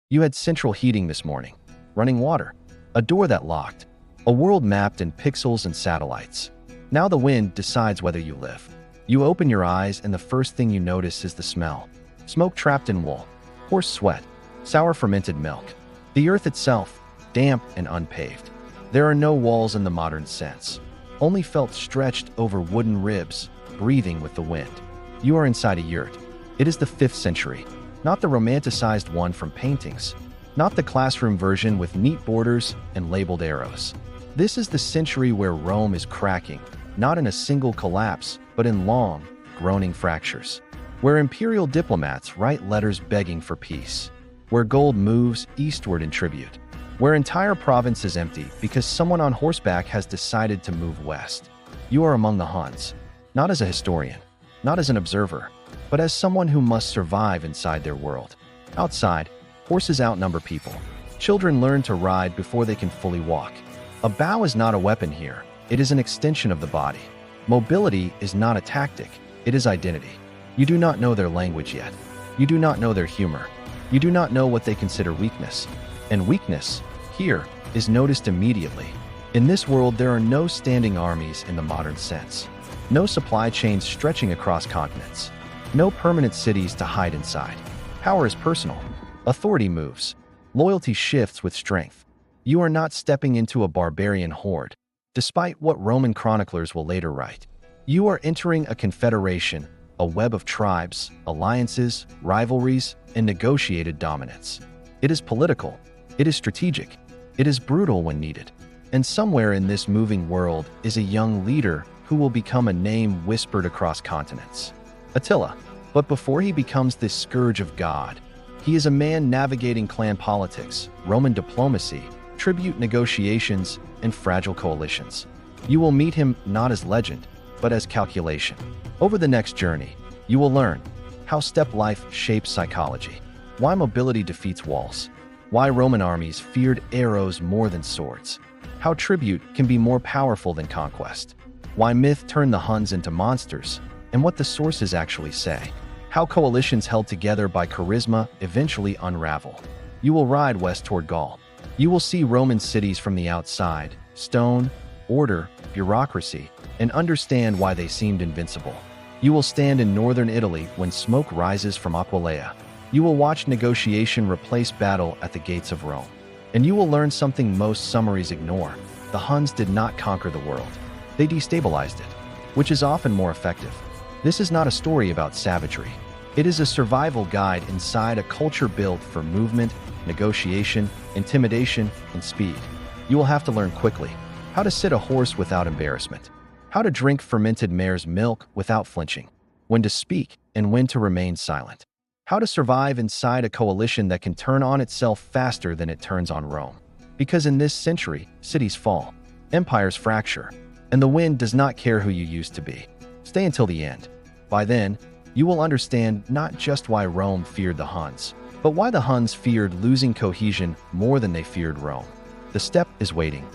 You had central heating this morning, running water, a door that locked, a world mapped in pixels and satellites. Now the wind decides whether you live. You open your eyes and the first thing you notice is the smell. Smoke trapped in wool, horse sweat, sour fermented milk. The earth itself, damp and unpaved. There are no walls in the modern sense, only felt stretched over wooden ribs, breathing with the wind. You are inside a yurt. It is the 5th century, not the romanticized one from paintings, not the classroom version with neat borders and labeled arrows. This is the century where Rome is cracking, not in a single collapse, but in long, groaning fractures. Where imperial diplomats write letters begging for peace. Where gold moves eastward in tribute. Where entire province is empty because someone on horseback has decided to move west. You are among the Huns, not as a historian, not as an observer, but as someone who must survive inside their world. Outside, horses outnumber people. Children learn to ride before they can fully walk. A bow is not a weapon here, it is an extension of the body. Mobility is not a tactic, it is identity. You do not know their language yet. You do not know their humor. You do not know what they consider weakness. And weakness, here, is noticed immediately. In this world, there are no standing armies in the modern sense. No supply chains stretching across continents. No permanent cities to hide inside. Power is personal. Authority moves. Loyalty shifts with strength. You are not stepping into a barbarian horde, despite what Roman chroniclers will later write. You are entering a confederation, a web of tribes, alliances, rivalries, and negotiated dominance. It is political. It is strategic. It is brutal when needed. And somewhere in this moving world is a young leader who will become a name whispered across continents. Attila. But before he becomes this scourge of God, he is a man navigating clan politics, Roman diplomacy, tribute negotiations, and fragile coalitions. You will meet him not as legend, but as calculation. Over the next journey, you will learn how steppe life shapes psychology, why mobility defeats walls, why Roman armies feared arrows more than swords, how tribute can be more powerful than conquest, why myth turned the Huns into monsters, and what the sources actually say, how coalitions held together by charisma eventually unravel. You will ride west toward Gaul. You will see Roman cities from the outside, stone, order, bureaucracy, and understand why they seemed invincible. You will stand in northern Italy when smoke rises from Aquileia. You will watch negotiation replace battle at the gates of Rome. And you will learn something most summaries ignore. The Huns did not conquer the world. They destabilized it, which is often more effective. This is not a story about savagery. It is a survival guide inside a culture built for movement, negotiation, intimidation, and speed. You will have to learn quickly how to sit a horse without embarrassment, how to drink fermented mare's milk without flinching, when to speak and when to remain silent, how to survive inside a coalition that can turn on itself faster than it turns on Rome. Because in this century, cities fall, empires fracture, and the wind does not care who you used to be. Stay until the end. By then, you will understand not just why Rome feared the Huns, but why the Huns feared losing cohesion more than they feared Rome. The steppe is waiting.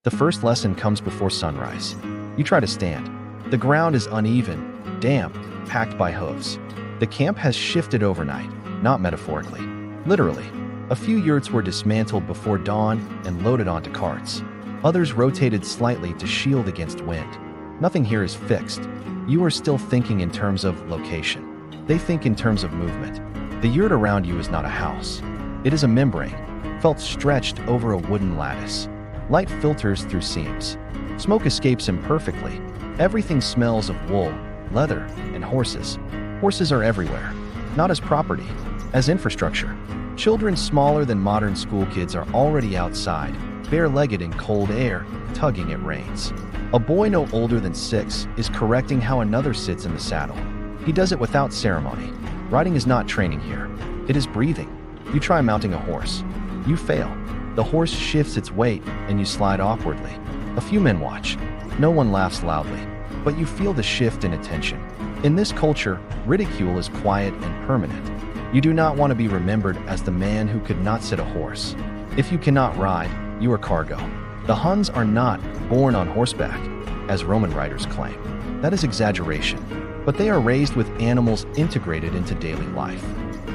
The first lesson comes before sunrise. You try to stand. The ground is uneven, damp, packed by hooves. The camp has shifted overnight, not metaphorically. Literally, a few yurts were dismantled before dawn and loaded onto carts. Others rotated slightly to shield against wind. Nothing here is fixed. You are still thinking in terms of location. They think in terms of movement. The yurt around you is not a house. It is a membrane, felt stretched over a wooden lattice. Light filters through seams. Smoke escapes imperfectly. Everything smells of wool, leather, and horses. Horses are everywhere, not as property, As infrastructure, children smaller than modern school kids are already outside, bare-legged in cold air, tugging at reins. A boy no older than 6 is correcting how another sits in the saddle. He does it without ceremony. Riding is not training here. It is breathing. You try mounting a horse. You fail. The horse shifts its weight, and you slide awkwardly. A few men watch. No one laughs loudly, but you feel the shift in attention. In this culture, ridicule is quiet and permanent. You do not want to be remembered as the man who could not sit a horse. If you cannot ride, you are cargo. The Huns are not born on horseback, as Roman writers claim. That is exaggeration, but they are raised with animals integrated into daily life.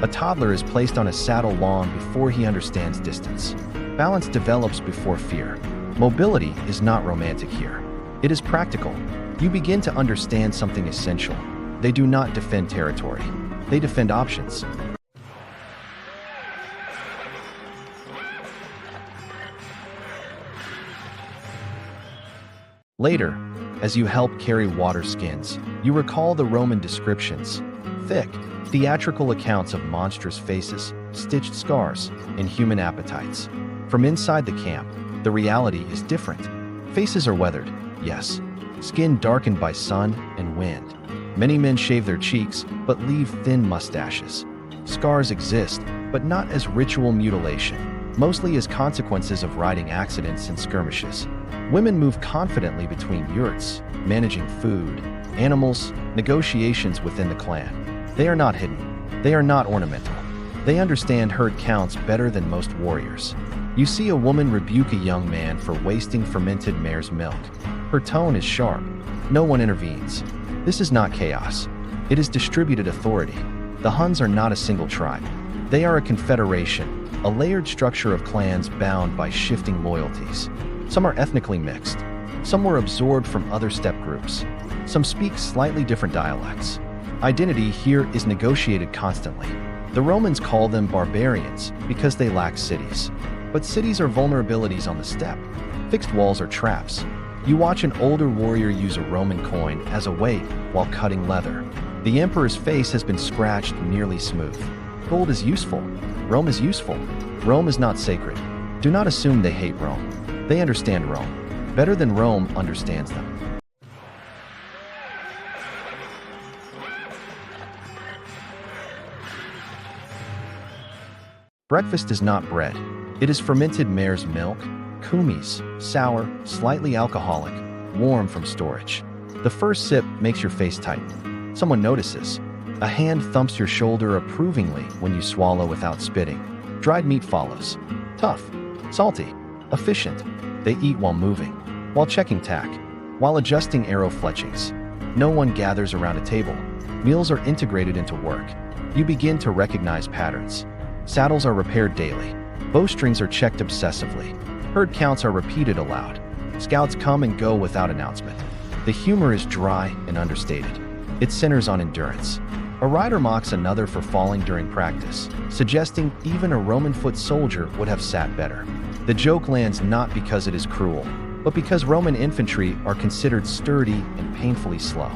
A toddler is placed on a saddle long before he understands distance. Balance develops before fear. Mobility is not romantic here. It is practical. You begin to understand something essential. They do not defend territory. They defend options. Later, as you help carry water skins, you recall the Roman descriptions. Thick, theatrical accounts of monstrous faces, stitched scars, and human appetites. From inside the camp, the reality is different. Faces are weathered, yes. Skin darkened by sun and wind. Many men shave their cheeks, but leave thin mustaches. Scars exist, but not as ritual mutilation, mostly as consequences of riding accidents and skirmishes. Women move confidently between yurts, managing food, animals, negotiations within the clan. They are not hidden. They are not ornamental. They understand herd counts better than most warriors. You see a woman rebuke a young man for wasting fermented mare's milk. Her tone is sharp. No one intervenes. This is not chaos. It is distributed authority. The Huns are not a single tribe. They are a confederation, a layered structure of clans bound by shifting loyalties. Some are ethnically mixed. Some were absorbed from other steppe groups. Some speak slightly different dialects. Identity here is negotiated constantly. The Romans call them barbarians because they lack cities. But cities are vulnerabilities on the steppe. Fixed walls are traps. You watch an older warrior use a Roman coin as a weight while cutting leather. The emperor's face has been scratched nearly smooth. Gold is useful. Rome is useful. Rome is not sacred. Do not assume they hate Rome. They understand Rome better than Rome understands them. Breakfast is not bread. It is fermented mare's milk, kumis, sour, slightly alcoholic, warm from storage. The first sip makes your face tighten. Someone notices. A hand thumps your shoulder approvingly when you swallow without spitting. Dried meat follows. Tough, salty, efficient. They eat while moving, while checking tack, while adjusting arrow fletchings. No one gathers around a table. Meals are integrated into work. You begin to recognize patterns. Saddles are repaired daily. Bowstrings are checked obsessively. Herd counts are repeated aloud. Scouts come and go without announcement. The humor is dry and understated. It centers on endurance. A rider mocks another for falling during practice, suggesting even a Roman foot soldier would have sat better. The joke lands not because it is cruel, but because Roman infantry are considered sturdy and painfully slow.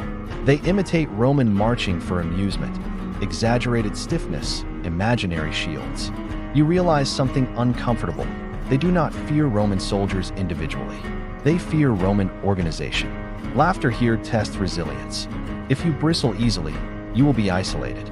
They imitate Roman marching for amusement. Exaggerated stiffness, imaginary shields. You realize something uncomfortable. They do not fear Roman soldiers individually. They fear Roman organization. Laughter here tests resilience. If you bristle easily, you will be isolated.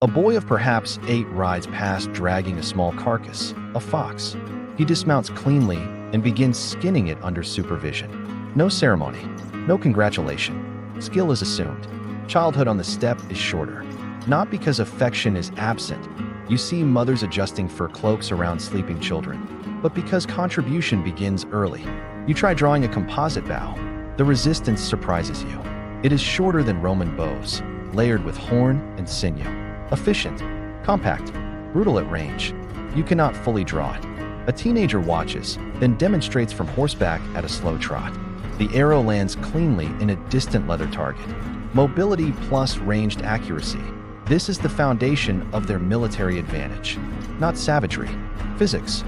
A boy of perhaps 8 rides past dragging a small carcass, a fox. He dismounts cleanly and begins skinning it under supervision. No ceremony, no congratulation. Skill is assumed. Childhood on the steppe is shorter. Not because affection is absent. You see mothers adjusting fur cloaks around sleeping children, but because contribution begins early. You try drawing a composite bow. The resistance surprises you. It is shorter than Roman bows, layered with horn and sinew. Efficient, compact, brutal at range. You cannot fully draw it. A teenager watches, then demonstrates from horseback at a slow trot. The arrow lands cleanly in a distant leather target. Mobility plus ranged accuracy. This is the foundation of their military advantage. Not savagery. Physics.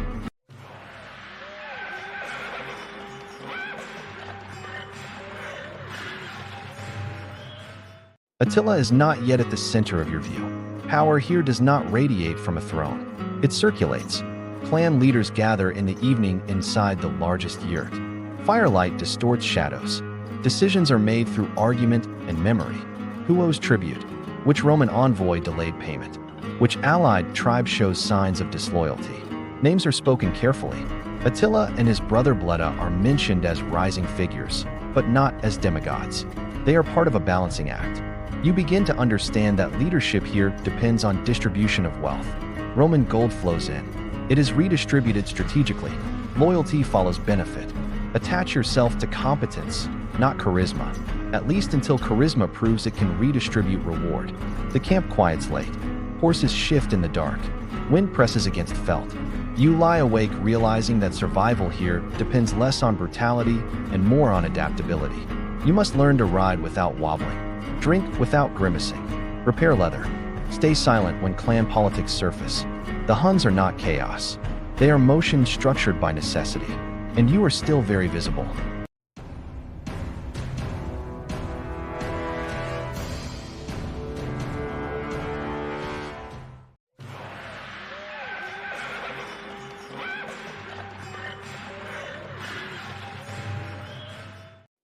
Attila is not yet at the center of your view. Power here does not radiate from a throne. It circulates. Clan leaders gather in the evening inside the largest yurt. Firelight distorts shadows. Decisions are made through argument and memory. Who owes tribute? Which Roman envoy delayed payment? Which allied tribe shows signs of disloyalty? Names are spoken carefully. Attila and his brother Bleda are mentioned as rising figures, but not as demigods. They are part of a balancing act. You begin to understand that leadership here depends on distribution of wealth. Roman gold flows in. It is redistributed strategically. Loyalty follows benefit. Attach yourself to competence, not charisma, at least until charisma proves it can redistribute reward. The camp quiets late. Horses shift in the dark. Wind presses against felt. You lie awake realizing that survival here depends less on brutality and more on adaptability. You must learn to ride without wobbling, drink without grimacing, repair leather, stay silent when clan politics surface. The Huns are not chaos. They are motion structured by necessity, and you are still very visible.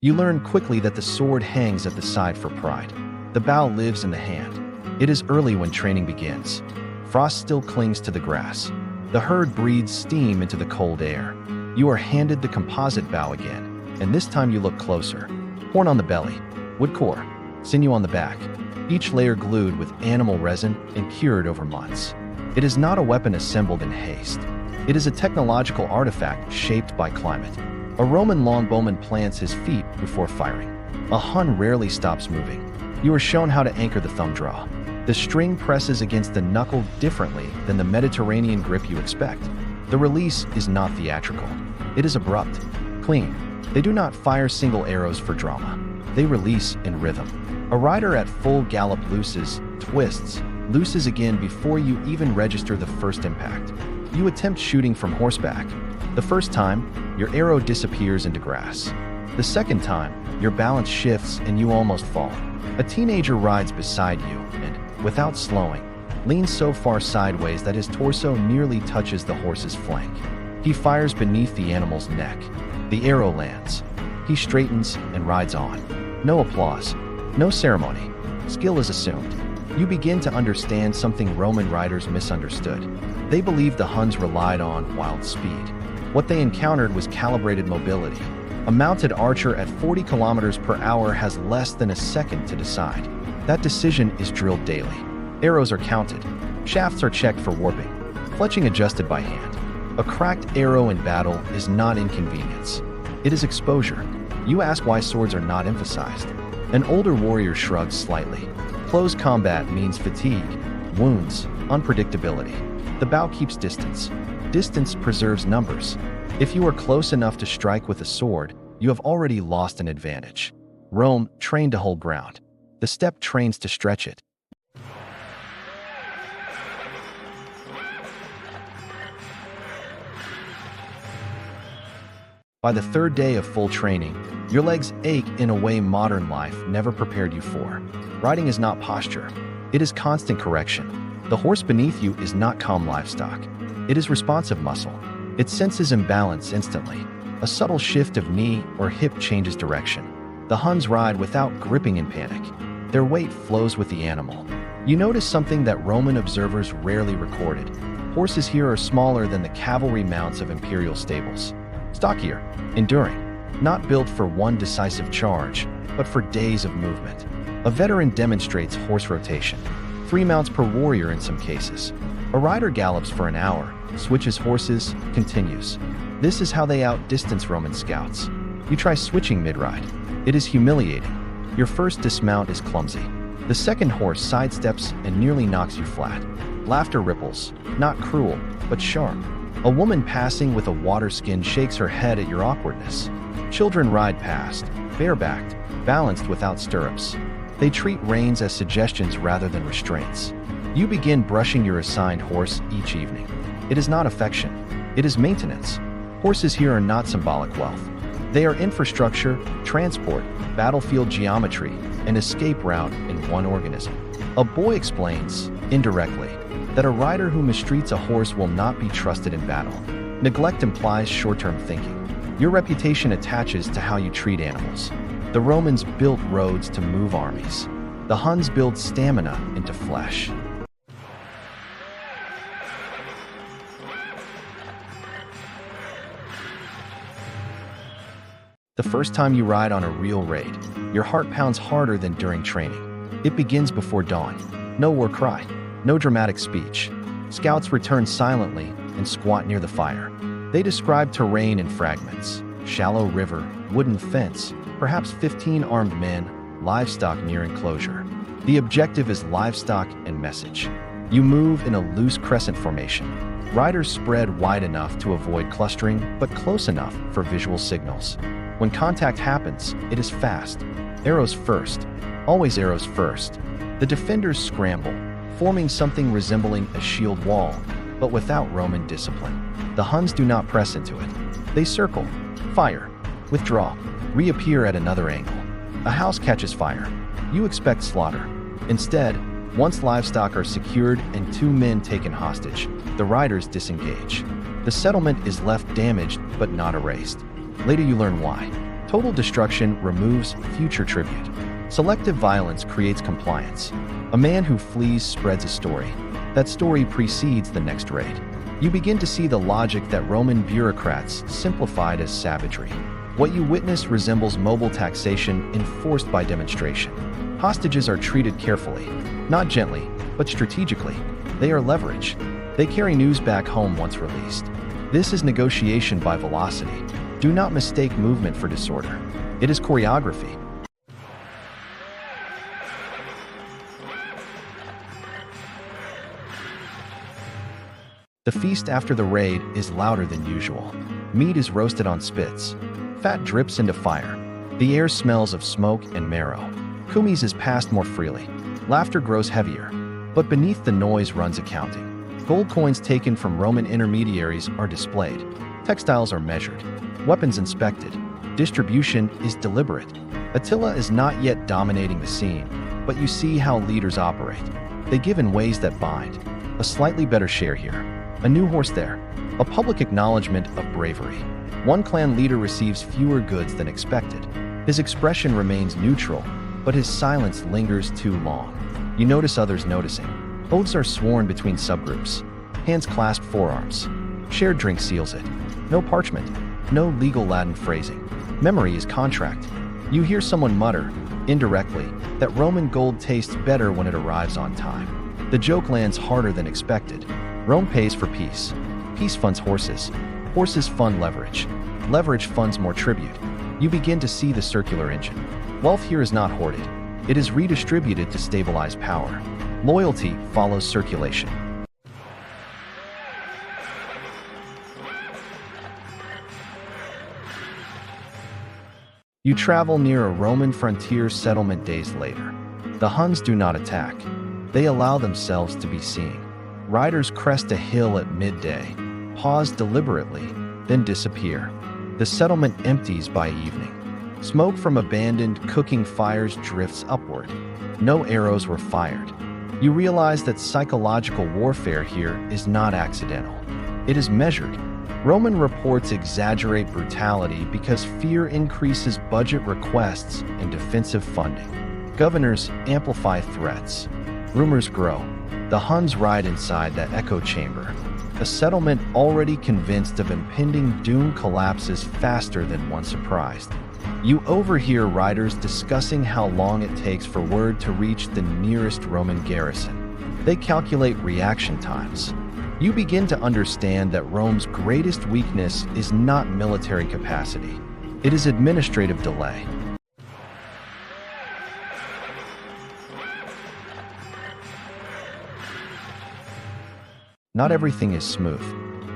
You learn quickly that the sword hangs at the side for pride. The bow lives in the hand. It is early when training begins. Frost still clings to the grass. The herd breathes steam into the cold air. You are handed the composite bow again, and this time you look closer. Horn on the belly, wood core, sinew on the back, each layer glued with animal resin and cured over months. It is not a weapon assembled in haste. It is a technological artifact shaped by climate. A Roman longbowman plants his feet before firing. A Hun rarely stops moving. You are shown how to anchor the thumb draw. The string presses against the knuckle differently than the Mediterranean grip you expect. The release is not theatrical. It is abrupt, clean. They do not fire single arrows for drama. They release in rhythm. A rider at full gallop looses, twists, looses again before you even register the first impact. You attempt shooting from horseback. The first time, your arrow disappears into grass. The second time, your balance shifts and you almost fall. A teenager rides beside you and, without slowing, leans so far sideways that his torso nearly touches the horse's flank. He fires beneath the animal's neck. The arrow lands. He straightens and rides on. No applause, no ceremony. Skill is assumed. You begin to understand something Roman riders misunderstood. They believed the Huns relied on wild speed. What they encountered was calibrated mobility. A mounted archer at 40 kilometers per hour has less than a second to decide. That decision is drilled daily. Arrows are counted. Shafts are checked for warping. Fletching adjusted by hand. A cracked arrow in battle is not inconvenience. It is exposure. You ask why swords are not emphasized. An older warrior shrugs slightly. Close combat means fatigue, wounds, unpredictability. The bow keeps distance. Distance preserves numbers. If you are close enough to strike with a sword, you have already lost an advantage. Rome trained to hold ground. The steppe trains to stretch it. By the third day of full training, your legs ache in a way modern life never prepared you for. Riding is not posture. It is constant correction. The horse beneath you is not calm livestock. It is responsive muscle. It senses imbalance instantly. A subtle shift of knee or hip changes direction. The Huns ride without gripping in panic. Their weight flows with the animal. You notice something that Roman observers rarely recorded. Horses here are smaller than the cavalry mounts of imperial stables. Stockier, enduring, not built for one decisive charge, but for days of movement. A veteran demonstrates horse rotation. 3 mounts per warrior in some cases. A rider gallops for an hour, switches horses, continues. This is how they outdistance Roman scouts. You try switching mid-ride. It is humiliating. Your first dismount is clumsy. The second horse sidesteps and nearly knocks you flat. Laughter ripples, not cruel, but sharp. A woman passing with a water skin shakes her head at your awkwardness. Children ride past, barebacked, balanced without stirrups. They treat reins as suggestions rather than restraints. You begin brushing your assigned horse each evening. It is not affection. It is maintenance. Horses here are not symbolic wealth. They are infrastructure, transport, battlefield geometry, and escape route in one organism. A boy explains, indirectly, that a rider who mistreats a horse will not be trusted in battle. Neglect implies short-term thinking. Your reputation attaches to how you treat animals. The Romans built roads to move armies. The Huns built stamina into flesh. The first time you ride on a real raid, your heart pounds harder than during training. It begins before dawn. No war cry, no dramatic speech. Scouts return silently and squat near the fire. They describe terrain in fragments: shallow river, wooden fence, perhaps 15 armed men, livestock near enclosure. The objective is livestock and message. You move in a loose crescent formation. Riders spread wide enough to avoid clustering, but close enough for visual signals. When contact happens, it is fast. Arrows first. Always arrows first. The defenders scramble, forming something resembling a shield wall, but without Roman discipline. The Huns do not press into it. They circle, fire, withdraw, reappear at another angle. A house catches fire. You expect slaughter. Instead, once livestock are secured and 2 men taken hostage, the riders disengage. The settlement is left damaged but not erased. Later you learn why. Total destruction removes future tribute. Selective violence creates compliance. A man who flees spreads a story. That story precedes the next raid. You begin to see the logic that Roman bureaucrats simplified as savagery. What you witness resembles mobile taxation enforced by demonstration. Hostages are treated carefully, not gently, but strategically. They are leverage. They carry news back home once released. This is negotiation by velocity. Do not mistake movement for disorder. It is choreography. The feast after the raid is louder than usual. Meat is roasted on spits. Fat drips into fire. The air smells of smoke and marrow. Kumis is passed more freely. Laughter grows heavier. But beneath the noise runs accounting. Gold coins taken from Roman intermediaries are displayed. Textiles are measured. Weapons inspected. Distribution is deliberate. Attila is not yet dominating the scene, but you see how leaders operate. They give in ways that bind. A slightly better share here. A new horse there. A public acknowledgement of bravery. One clan leader receives fewer goods than expected. His expression remains neutral, but his silence lingers too long. You notice others noticing. Oaths are sworn between subgroups. Hands clasp forearms. Shared drink seals it. No parchment. No legal Latin phrasing. Memory is contract. You hear someone mutter, indirectly, that Roman gold tastes better when it arrives on time. The joke lands harder than expected. Rome pays for peace. Peace funds horses. Horses fund leverage. Leverage funds more tribute. You begin to see the circular engine. Wealth here is not hoarded. It is redistributed to stabilize power. Loyalty follows circulation. You travel near a Roman frontier settlement days later. The Huns do not attack. They allow themselves to be seen. Riders crest a hill at midday, pause deliberately, then disappear. The settlement empties by evening. Smoke from abandoned cooking fires drifts upward. No arrows were fired. You realize that psychological warfare here is not accidental. It is measured. Roman reports exaggerate brutality because fear increases budget requests and defensive funding. Governors amplify threats. Rumors grow. The Huns ride inside that echo chamber. A settlement already convinced of impending doom collapses faster than one surprised. You overhear riders discussing how long it takes for word to reach the nearest Roman garrison. They calculate reaction times. You begin to understand that Rome's greatest weakness is not military capacity. It is administrative delay. Not everything is smooth.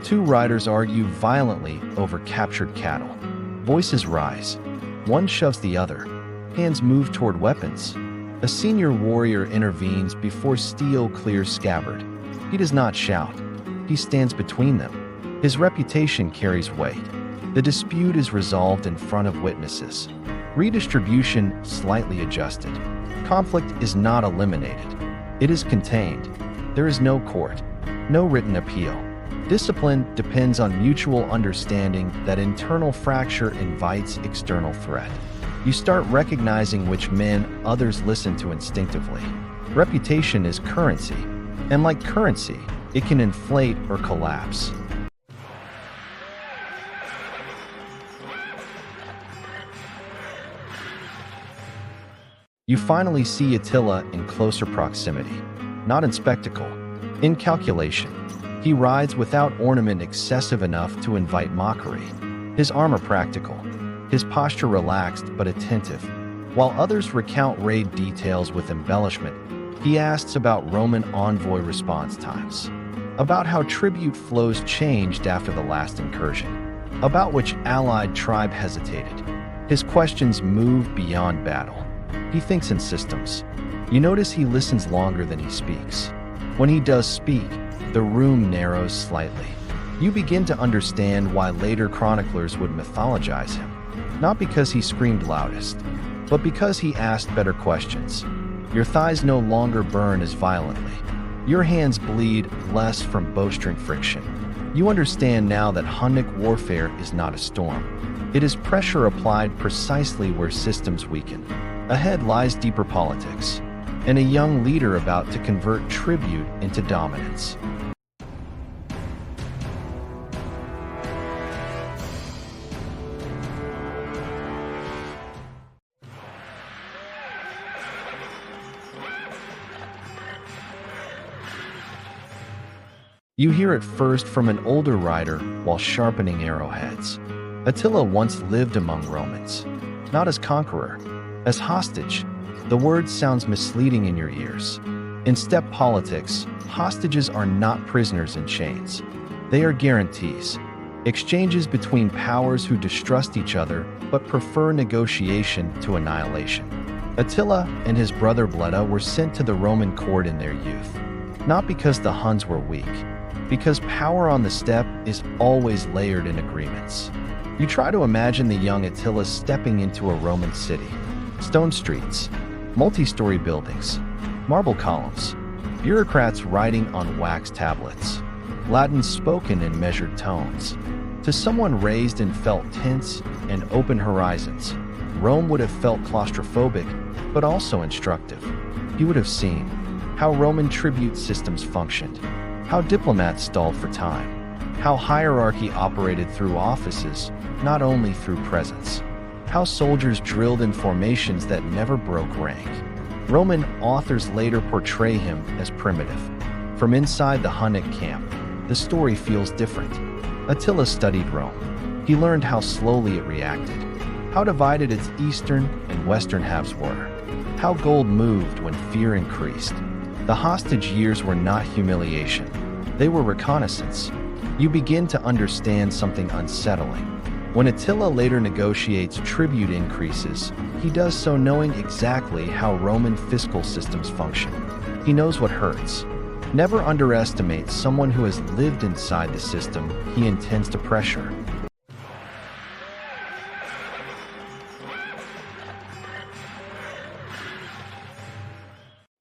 2 riders argue violently over captured cattle. Voices rise. One shoves the other. Hands move toward weapons. A senior warrior intervenes before steel clears scabbard. He does not shout. He stands between them. His reputation carries weight. The dispute is resolved in front of witnesses. Redistribution slightly adjusted. Conflict is not eliminated. It is contained. There is no court, no written appeal. Discipline depends on mutual understanding that internal fracture invites external threat. You start recognizing which men others listen to instinctively. Reputation is currency, and like currency, it can inflate or collapse. You finally see Attila in closer proximity, not in spectacle, in calculation. He rides without ornament excessive enough to invite mockery. His armor practical, his posture relaxed but attentive. While others recount raid details with embellishment, he asks about Roman envoy response times, about how tribute flows changed after the last incursion, about which allied tribe hesitated. His questions move beyond battle. He thinks in systems. You notice he listens longer than he speaks. When he does speak, the room narrows slightly. You begin to understand why later chroniclers would mythologize him, not because he screamed loudest, but because he asked better questions. Your thighs no longer burn as violently. Your hands bleed less from bowstring friction. You understand now that Hunnic warfare is not a storm. It is pressure applied precisely where systems weaken. Ahead lies deeper politics, and a young leader about to convert tribute into dominance. You hear it first from an older rider while sharpening arrowheads. Attila once lived among Romans, not as conqueror, as hostage. The word sounds misleading in your ears. In steppe politics, hostages are not prisoners in chains. They are guarantees, exchanges between powers who distrust each other but prefer negotiation to annihilation. Attila and his brother Bleda were sent to the Roman court in their youth, not because the Huns were weak, because power on the steppe is always layered in agreements. You try to imagine the young Attila stepping into a Roman city. Stone streets, multi-story buildings, marble columns, bureaucrats writing on wax tablets, Latin spoken in measured tones. To someone raised in felt tints and open horizons, Rome would have felt claustrophobic, but also instructive. He would have seen how Roman tribute systems functioned, how diplomats stalled for time, how hierarchy operated through offices, not only through presence, how soldiers drilled in formations that never broke rank. Roman authors later portray him as primitive. From inside the Hunnic camp, the story feels different. Attila studied Rome. He learned how slowly it reacted, how divided its eastern and western halves were, how gold moved when fear increased. The hostage years were not humiliation. They were reconnaissance. You begin to understand something unsettling. When Attila later negotiates tribute increases, he does so knowing exactly how Roman fiscal systems function. He knows what hurts. Never underestimate someone who has lived inside the system he intends to pressure.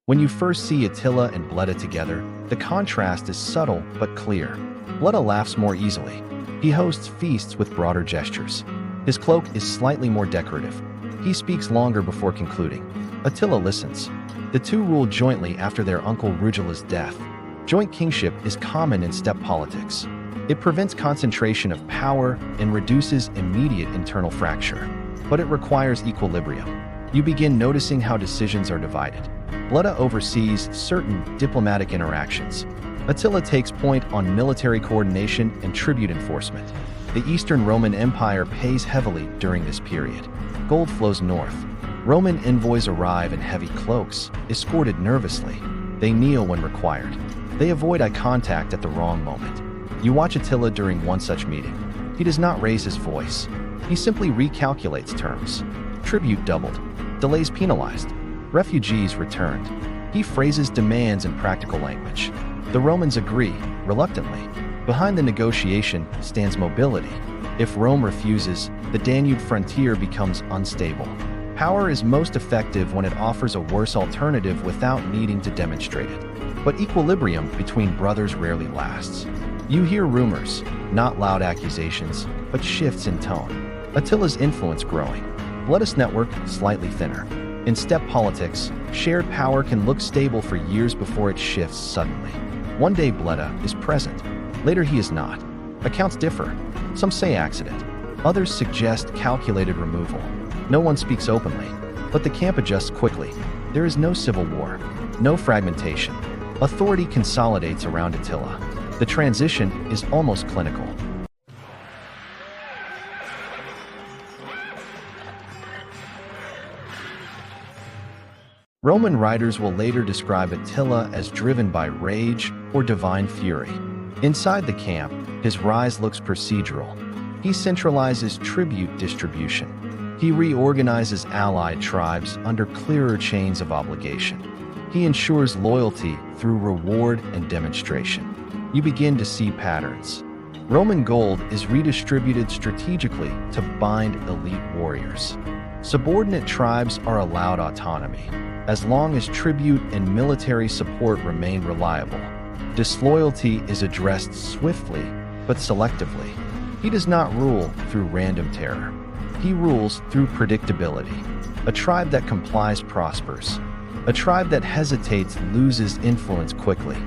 When you first see Attila and Bleda together, the contrast is subtle but clear. Bleda laughs more easily. He hosts feasts with broader gestures. His cloak is slightly more decorative. He speaks longer before concluding. Attila listens. The two ruled jointly after their uncle Rugula's death. Joint kingship is common in steppe politics. It prevents concentration of power and reduces immediate internal fracture. But it requires equilibrium. You begin noticing how decisions are divided. Bleda oversees certain diplomatic interactions. Attila takes point on military coordination and tribute enforcement. The Eastern Roman Empire pays heavily during this period. Gold flows north. Roman envoys arrive in heavy cloaks, escorted nervously. They kneel when required. They avoid eye contact at the wrong moment. You watch Attila during one such meeting. He does not raise his voice. He simply recalculates terms. Tribute doubled. Delays penalized. Refugees returned. He phrases demands in practical language. The Romans agree, reluctantly. Behind the negotiation stands mobility. If Rome refuses, the Danube frontier becomes unstable. Power is most effective when it offers a worse alternative without needing to demonstrate it. But equilibrium between brothers rarely lasts. You hear rumors, not loud accusations, but shifts in tone. Attila's influence growing. Bloodist network slightly thinner. In steppe politics, shared power can look stable for years before it shifts suddenly. One day Bleda is present, later he is not. Accounts differ. Some say accident. Others suggest calculated removal. No one speaks openly, but the camp adjusts quickly. There is no civil war, no fragmentation. Authority consolidates around Attila. The transition is almost clinical. Roman writers will later describe Attila as driven by rage or divine fury. Inside the camp, his rise looks procedural. He centralizes tribute distribution. He reorganizes allied tribes under clearer chains of obligation. He ensures loyalty through reward and demonstration. You begin to see patterns. Roman gold is redistributed strategically to bind elite warriors. Subordinate tribes are allowed autonomy, as long as tribute and military support remain reliable. Disloyalty is addressed swiftly, but selectively. He does not rule through random terror. He rules through predictability. A tribe that complies prospers. A tribe that hesitates loses influence quickly.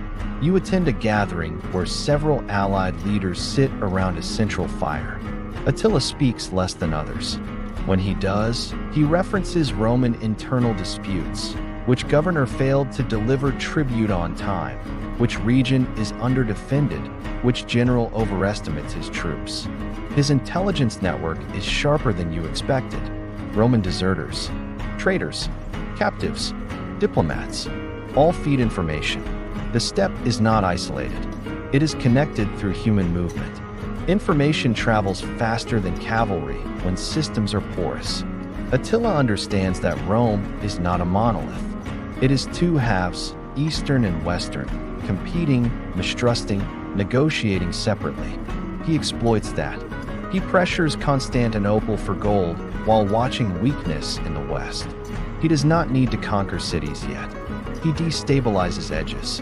You attend a gathering where several allied leaders sit around a central fire. Attila speaks less than others. When he does, he references Roman internal disputes. Which governor failed to deliver tribute on time? Which region is underdefended? Which general overestimates his troops? His intelligence network is sharper than you expected. Roman deserters, traitors, captives, diplomats, all feed information. The steppe is not isolated. It is connected through human movement. Information travels faster than cavalry when systems are porous. Attila understands that Rome is not a monolith. It is two halves, Eastern and Western, competing, mistrusting, negotiating separately. He exploits that. He pressures Constantinople for gold while watching weakness in the West. He does not need to conquer cities yet. He destabilizes edges.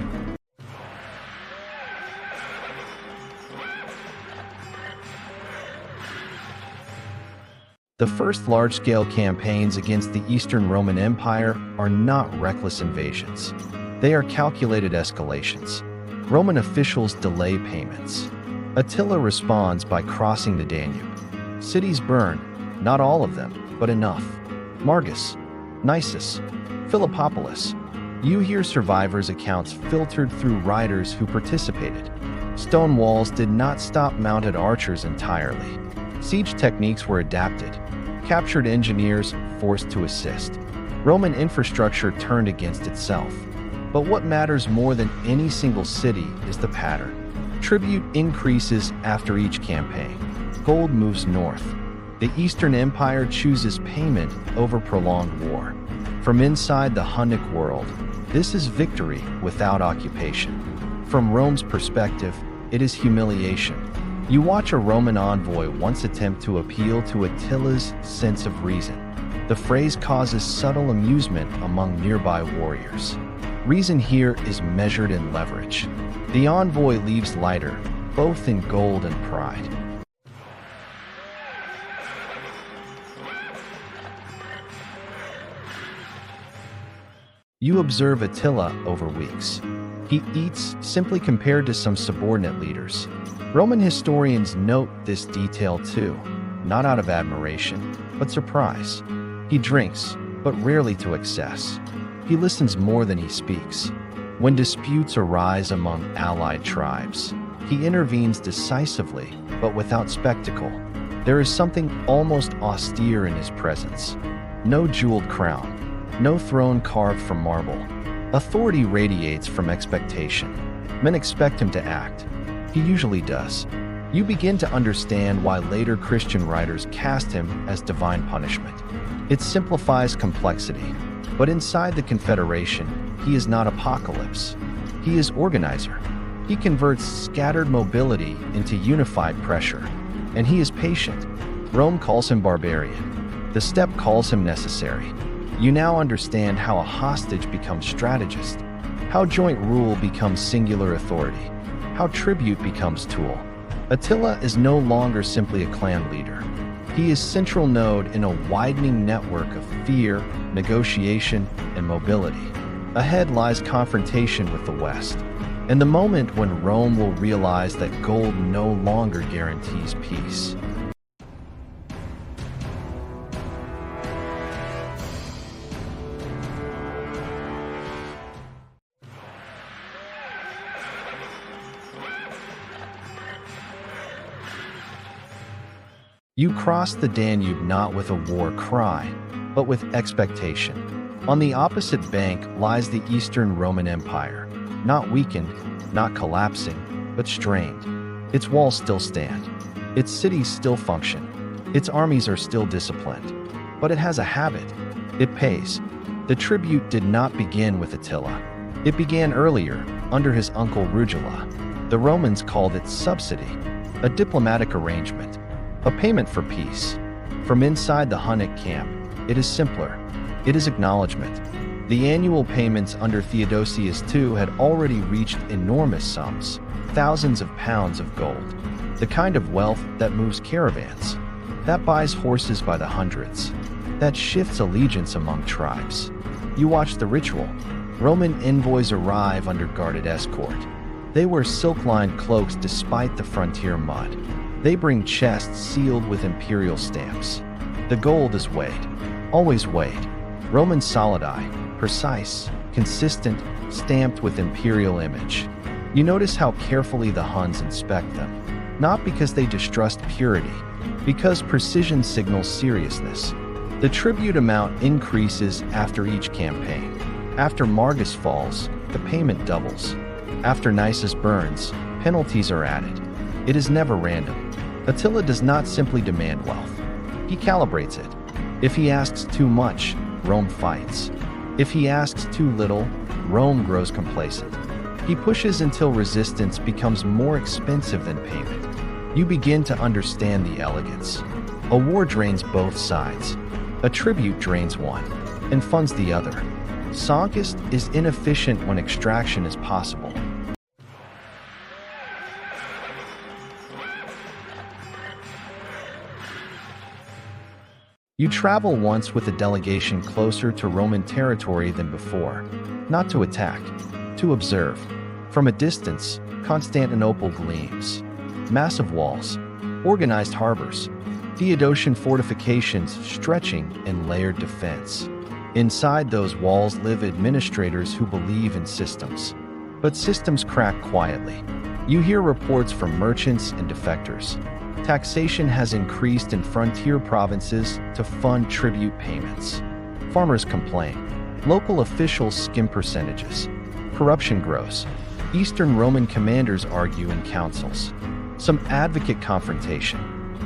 The first large-scale campaigns against the Eastern Roman Empire are not reckless invasions. They are calculated escalations. Roman officials delay payments. Attila responds by crossing the Danube. Cities burn, not all of them, but enough. Margus, Nisus, Philippopolis. You hear survivors' accounts filtered through writers who participated. Stone walls did not stop mounted archers entirely. Siege techniques were adapted. Captured engineers forced to assist. Roman infrastructure turned against itself. But what matters more than any single city is the pattern. Tribute increases after each campaign. Gold moves north. The Eastern Empire chooses payment over prolonged war. From inside the Hunnic world, this is victory without occupation. From Rome's perspective, it is humiliation. You watch a Roman envoy once attempt to appeal to Attila's sense of reason. The phrase causes subtle amusement among nearby warriors. Reason here is measured in leverage. The envoy leaves lighter, both in gold and pride. You observe Attila over weeks. He eats simply compared to some subordinate leaders. Roman historians note this detail too, not out of admiration, but surprise. He drinks, but rarely to excess. He listens more than he speaks. When disputes arise among allied tribes, he intervenes decisively, but without spectacle. There is something almost austere in his presence. No jeweled crown, no throne carved from marble. Authority radiates from expectation. Men expect him to act. He usually does. You begin to understand why later Christian writers cast him as divine punishment. It simplifies complexity. But inside the confederation, he is not apocalypse. He is organizer. He converts scattered mobility into unified pressure. And he is patient. Rome calls him barbarian. The steppe calls him necessary. You now understand how a hostage becomes strategist, how joint rule becomes singular authority, how tribute becomes tool. Attila is no longer simply a clan leader. He is central node in a widening network of fear, negotiation, and mobility. Ahead lies confrontation with the West, and the moment when Rome will realize that gold no longer guarantees peace. You cross the Danube not with a war cry, but with expectation. On the opposite bank lies the Eastern Roman Empire, not weakened, not collapsing, but strained. Its walls still stand. Its cities still function. Its armies are still disciplined. But it has a habit. It pays. The tribute did not begin with Attila. It began earlier, under his uncle Rugila. The Romans called it subsidy, a diplomatic arrangement, a payment for peace. From inside the Hunnic camp, it is simpler. It is acknowledgement. The annual payments under Theodosius II had already reached enormous sums, thousands of pounds of gold, the kind of wealth that moves caravans, that buys horses by the hundreds, that shifts allegiance among tribes. You watch the ritual. Roman envoys arrive under guarded escort. They wear silk-lined cloaks despite the frontier mud. They bring chests sealed with imperial stamps. The gold is weighed, always weighed. Roman solidi, precise, consistent, stamped with imperial image. You notice how carefully the Huns inspect them, not because they distrust purity, because precision signals seriousness. The tribute amount increases after each campaign. After Margus falls, the payment doubles. After Nisus burns, penalties are added. It is never random. Attila does not simply demand wealth. He calibrates it. If he asks too much, Rome fights. If he asks too little, Rome grows complacent. He pushes until resistance becomes more expensive than payment. You begin to understand the elegance. A war drains both sides. A tribute drains one and funds the other. Sonkist is inefficient when extraction is possible. You travel once with a delegation closer to Roman territory than before, not to attack, to observe. From a distance, Constantinople gleams. Massive walls, organized harbors, Theodosian fortifications stretching in layered defense. Inside those walls live administrators who believe in systems. But systems crack quietly. You hear reports from merchants and defectors. Taxation has increased in frontier provinces to fund tribute payments. Farmers complain. Local officials skim percentages. Corruption grows. Eastern Roman commanders argue in councils. Some advocate confrontation.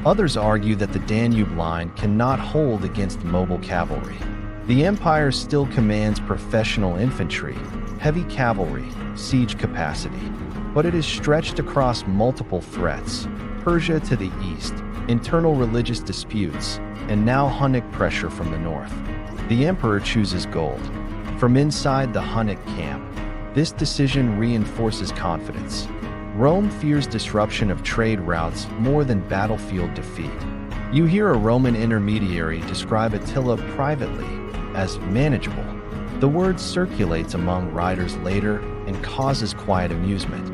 Others argue that the Danube line cannot hold against mobile cavalry. The empire still commands professional infantry, heavy cavalry, siege capacity, but it is stretched across multiple threats. Persia to the east, internal religious disputes, and now Hunnic pressure from the north. The emperor chooses gold. From inside the Hunnic camp, this decision reinforces confidence. Rome fears disruption of trade routes more than battlefield defeat. You hear a Roman intermediary describe Attila privately as manageable. The word circulates among writers later and causes quiet amusement.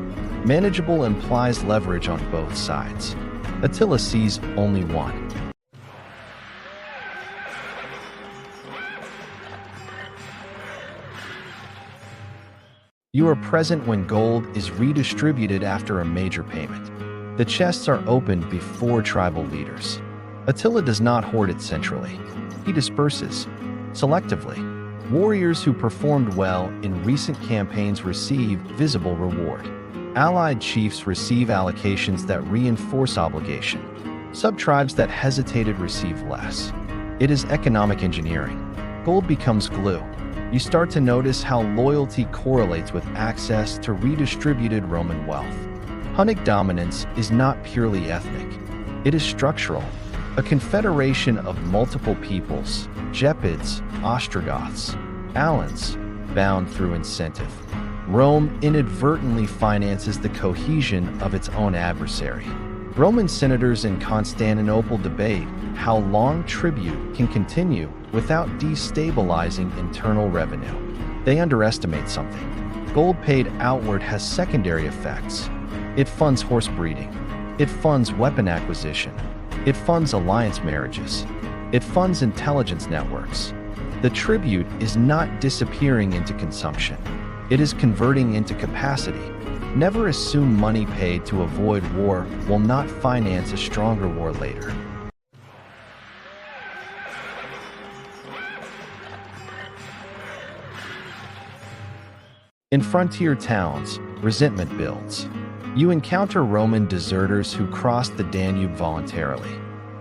Manageable implies leverage on both sides. Attila sees only one. You are present when gold is redistributed after a major payment. The chests are opened before tribal leaders. Attila does not hoard it centrally. He disperses, selectively. Warriors who performed well in recent campaigns receive visible reward. Allied chiefs receive allocations that reinforce obligation. Sub-tribes that hesitated receive less. It is economic engineering. Gold becomes glue. You start to notice how loyalty correlates with access to redistributed Roman wealth. Hunnic dominance is not purely ethnic. It is structural. A confederation of multiple peoples, Gepids, Ostrogoths, Alans, bound through incentive. Rome inadvertently finances the cohesion of its own adversary. Roman senators in Constantinople debate how long tribute can continue without destabilizing internal revenue. They underestimate something. Gold paid outward has secondary effects. It funds horse breeding. It funds weapon acquisition. It funds alliance marriages. It funds intelligence networks. The tribute is not disappearing into consumption. It is converting into capacity. Never assume money paid to avoid war will not finance a stronger war later. In frontier towns, resentment builds. You encounter Roman deserters who cross the Danube voluntarily.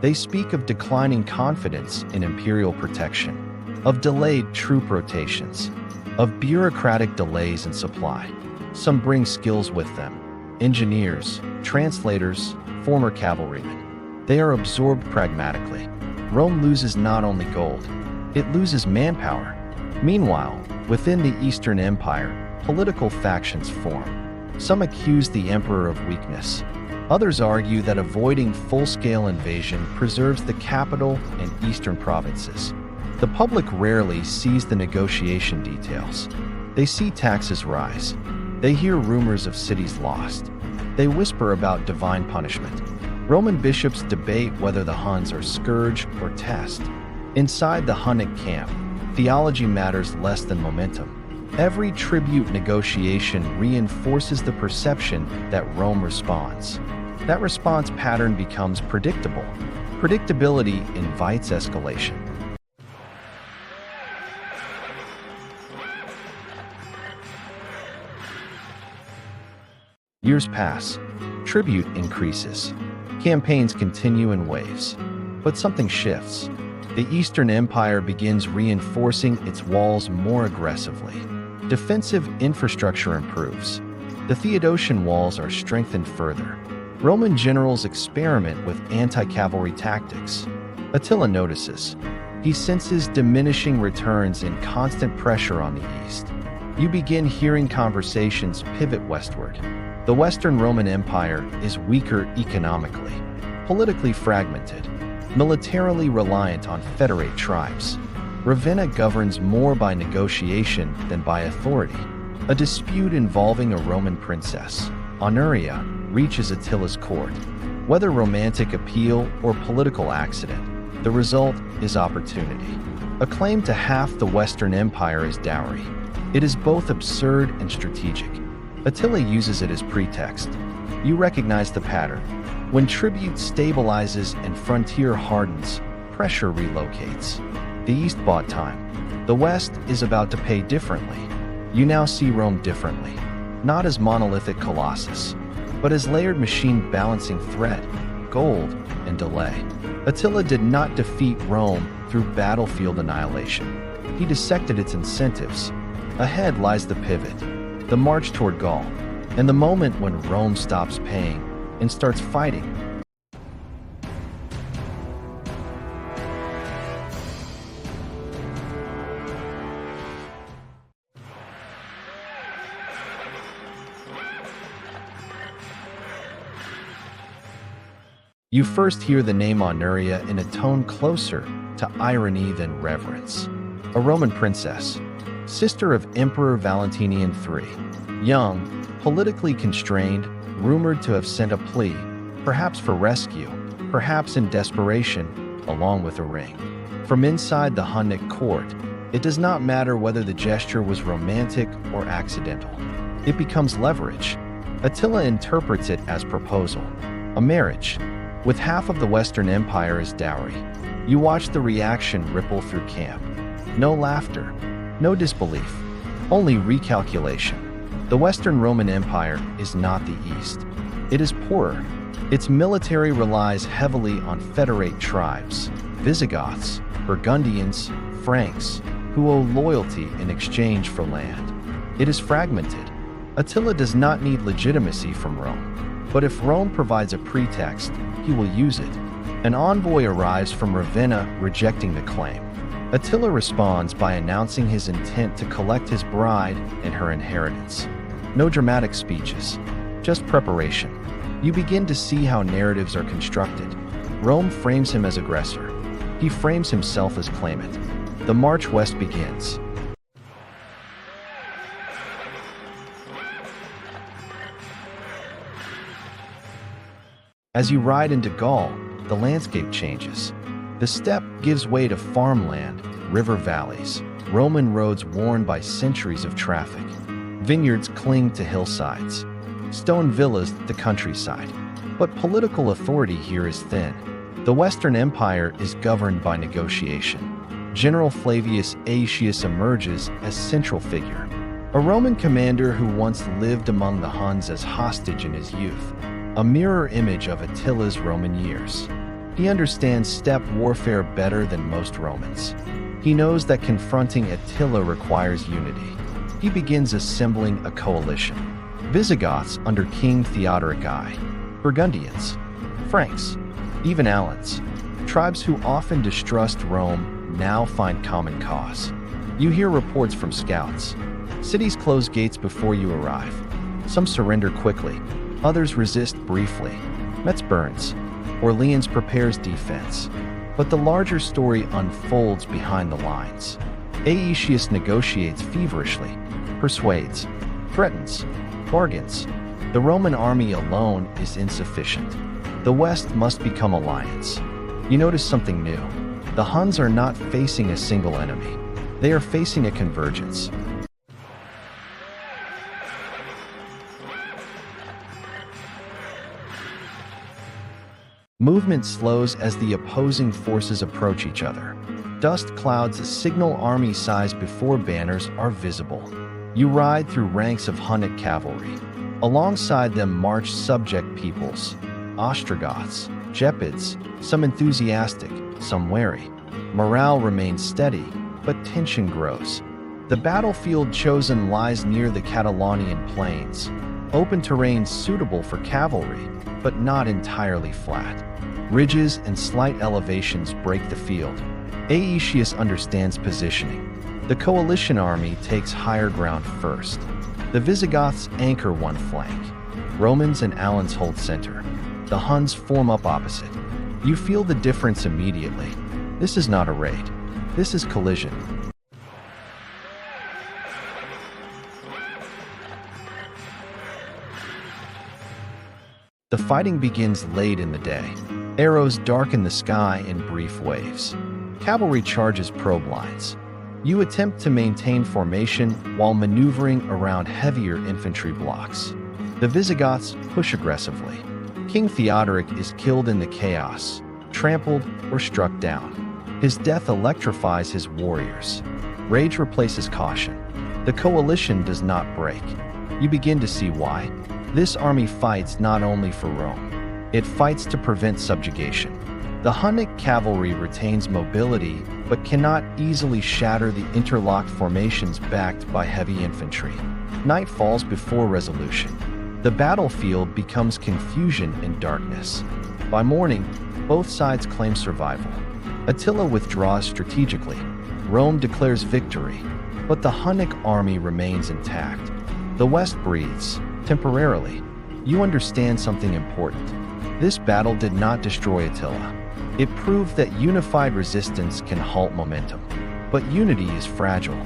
They speak of declining confidence in imperial protection, of delayed troop rotations, of bureaucratic delays in supply. Some bring skills with them: engineers, translators, former cavalrymen. They are absorbed pragmatically. Rome loses not only gold, it loses manpower. Meanwhile, within the Eastern Empire, political factions form. Some accuse the emperor of weakness. Others argue that avoiding full-scale invasion preserves the capital and eastern provinces. The public rarely sees the negotiation details. They see taxes rise. They hear rumors of cities lost. They whisper about divine punishment. Roman bishops debate whether the Huns are scourge or test. Inside the Hunnic camp, theology matters less than momentum. Every tribute negotiation reinforces the perception that Rome responds. That response pattern becomes predictable. Predictability invites escalation. Years pass. Tribute increases. Campaigns continue in waves. But something shifts. The Eastern Empire begins reinforcing its walls more aggressively. Defensive infrastructure improves. The Theodosian walls are strengthened further. Roman generals experiment with anti-cavalry tactics. Attila notices. He senses diminishing returns and constant pressure on the east. You begin hearing conversations pivot westward. The Western Roman Empire is weaker economically, politically fragmented, militarily reliant on federate tribes. Ravenna governs more by negotiation than by authority. A dispute involving a Roman princess, Honoria, reaches Attila's court. Whether romantic appeal or political accident, the result is opportunity. A claim to half the Western Empire as dowry. It is both absurd and strategic. Attila uses it as pretext. You recognize the pattern. When tribute stabilizes and frontier hardens, pressure relocates. The East bought time. The West is about to pay differently. You now see Rome differently, not as monolithic colossus, but as layered machine balancing threat, gold, and delay. Attila did not defeat Rome through battlefield annihilation. He dissected its incentives. Ahead lies the pivot, the march toward Gaul, and the moment when Rome stops paying and starts fighting. You first hear the name Honoria in a tone closer to irony than reverence. A Roman princess, sister of Emperor Valentinian III. Young, politically constrained, rumored to have sent a plea, perhaps for rescue, perhaps in desperation, along with a ring. From inside the Hunnic court, it does not matter whether the gesture was romantic or accidental. It becomes leverage. Attila interprets it as proposal, a marriage, with half of the Western Empire as dowry. You watch the reaction ripple through camp. No laughter, no disbelief, only recalculation. The Western Roman Empire is not the East. It is poorer. Its military relies heavily on federate tribes, Visigoths, Burgundians, Franks, who owe loyalty in exchange for land. It is fragmented. Attila does not need legitimacy from Rome. But if Rome provides a pretext, he will use it. An envoy arrives from Ravenna rejecting the claim. Attila responds by announcing his intent to collect his bride and her inheritance. No dramatic speeches, just preparation. You begin to see how narratives are constructed. Rome frames him as aggressor. He frames himself as claimant. The march west begins. As you ride into Gaul, the landscape changes. The steppe gives way to farmland, river valleys, Roman roads worn by centuries of traffic. Vineyards cling to hillsides, stone villas the countryside. But political authority here is thin. The Western Empire is governed by negotiation. General Flavius Aetius emerges as central figure, a Roman commander who once lived among the Huns as hostage in his youth, a mirror image of Attila's Roman years. He understands steppe warfare better than most Romans. He knows that confronting Attila requires unity. He begins assembling a coalition. Visigoths under King Theodoric I, Burgundians, Franks, even Alans. Tribes who often distrust Rome now find common cause. You hear reports from scouts. Cities close gates before you arrive. Some surrender quickly, others resist briefly. Metz burns. Orleans prepares defense. But the larger story unfolds behind the lines. Aetius negotiates feverishly, persuades, threatens, bargains. The Roman army alone is insufficient. The West must become alliance. You notice something new. The Huns are not facing a single enemy. They are facing a convergence. Movement slows as the opposing forces approach each other. Dust clouds signal army size before banners are visible. You ride through ranks of Hunnic cavalry. Alongside them march subject peoples, Ostrogoths, Gepids, some enthusiastic, some wary. Morale remains steady, but tension grows. The battlefield chosen lies near the Catalonian plains, open terrain suitable for cavalry, but not entirely flat. Ridges and slight elevations break the field. Aetius understands positioning. The coalition army takes higher ground first. The Visigoths anchor one flank. Romans and Alans hold center. The Huns form up opposite. You feel the difference immediately. This is not a raid. This is collision. The fighting begins late in the day. Arrows darken the sky in brief waves. Cavalry charges probe lines. You attempt to maintain formation while maneuvering around heavier infantry blocks. The Visigoths push aggressively. King Theodoric is killed in the chaos, trampled or struck down. His death electrifies his warriors. Rage replaces caution. The coalition does not break. You begin to see why. This army fights not only for Rome. It fights to prevent subjugation. The Hunnic cavalry retains mobility, but cannot easily shatter the interlocked formations backed by heavy infantry. Night falls before resolution. The battlefield becomes confusion and darkness. By morning, both sides claim survival. Attila withdraws strategically. Rome declares victory, but the Hunnic army remains intact. The West breathes, temporarily. You understand something important. This battle did not destroy Attila. It proved that unified resistance can halt momentum. But unity is fragile.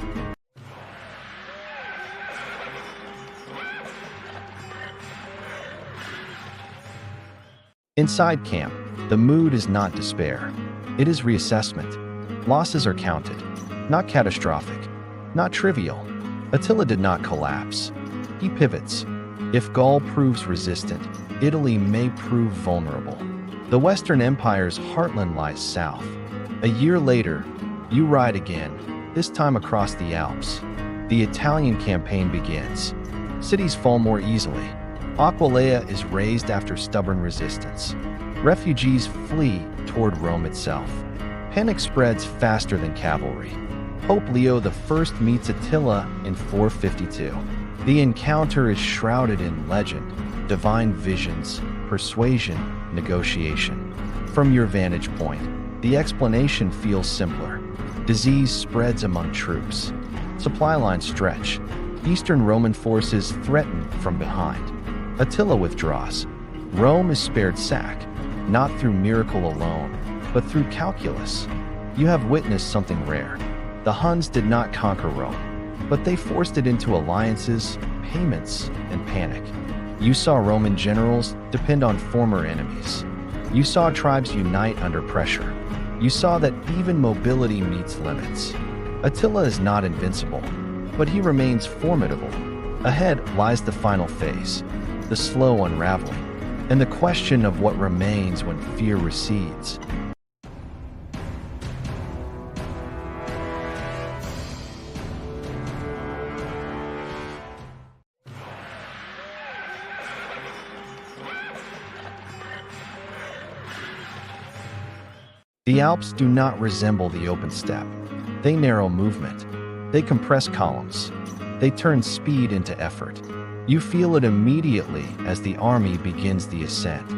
Inside camp, the mood is not despair. It is reassessment. Losses are counted. Not catastrophic. Not trivial. Attila did not collapse. He pivots. If Gaul proves resistant, Italy may prove vulnerable. The Western Empire's heartland lies south. A year later, you ride again, this time across the Alps. The Italian campaign begins. Cities fall more easily. Aquileia is razed after stubborn resistance. Refugees flee toward Rome itself. Panic spreads faster than cavalry. Pope Leo I meets Attila in 452. The encounter is shrouded in legend. divine visions, persuasion, negotiation. From your vantage point, the explanation feels simpler. Disease spreads among troops. Supply lines stretch. Eastern Roman forces threaten from behind. Attila withdraws. Rome is spared sack, not through miracle alone, but through calculus. You have witnessed something rare. The Huns did not conquer Rome, but they forced it into alliances, payments, and panic. You saw Roman generals depend on former enemies. You saw tribes unite under pressure. You saw that even mobility meets limits. Attila is not invincible, but he remains formidable. Ahead lies the final phase, the slow unraveling, and the question of what remains when fear recedes. The Alps do not resemble the open steppe. They narrow movement. They compress columns. They turn speed into effort. You feel it immediately as the army begins the ascent.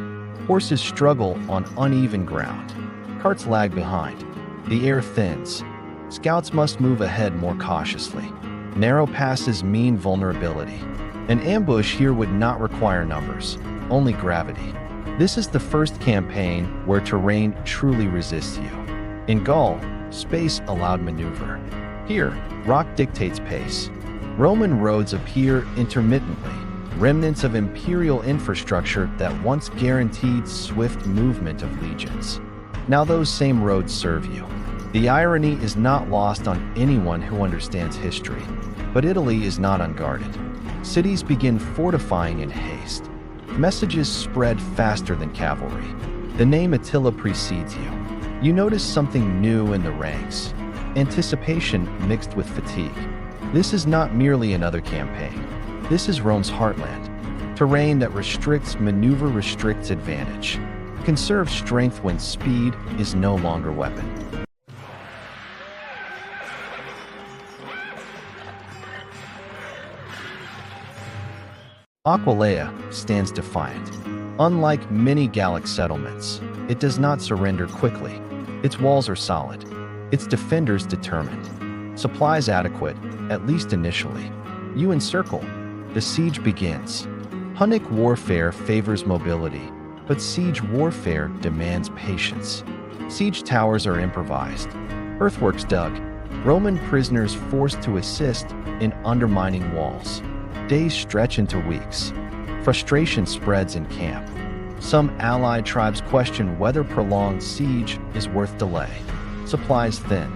Horses struggle on uneven ground. Carts lag behind. The air thins. Scouts must move ahead more cautiously. Narrow passes mean vulnerability. An ambush here would not require numbers, only gravity. This is the first campaign where terrain truly resists you. In Gaul, space allowed maneuver. Here, rock dictates pace. Roman roads appear intermittently, remnants of imperial infrastructure that once guaranteed swift movement of legions. Now those same roads serve you. The irony is not lost on anyone who understands history, but Italy is not unguarded. Cities begin fortifying in haste. Messages spread faster than cavalry. The name Attila precedes you. You notice something new in the ranks. Anticipation mixed with fatigue. This is not merely another campaign. This is Rome's heartland. Terrain that restricts maneuver restricts advantage. Conserve strength when speed is no longer weapon. Aquileia stands defiant. Unlike many Gallic settlements, it does not surrender quickly. Its walls are solid. Its defenders determined. Supplies adequate, at least initially. You encircle. The siege begins. Hunnic warfare favors mobility, but siege warfare demands patience. Siege towers are improvised. Earthworks dug. Roman prisoners forced to assist in undermining walls. Days stretch into weeks. Frustration spreads in camp. Some allied tribes question whether prolonged siege is worth delay. Supplies thin.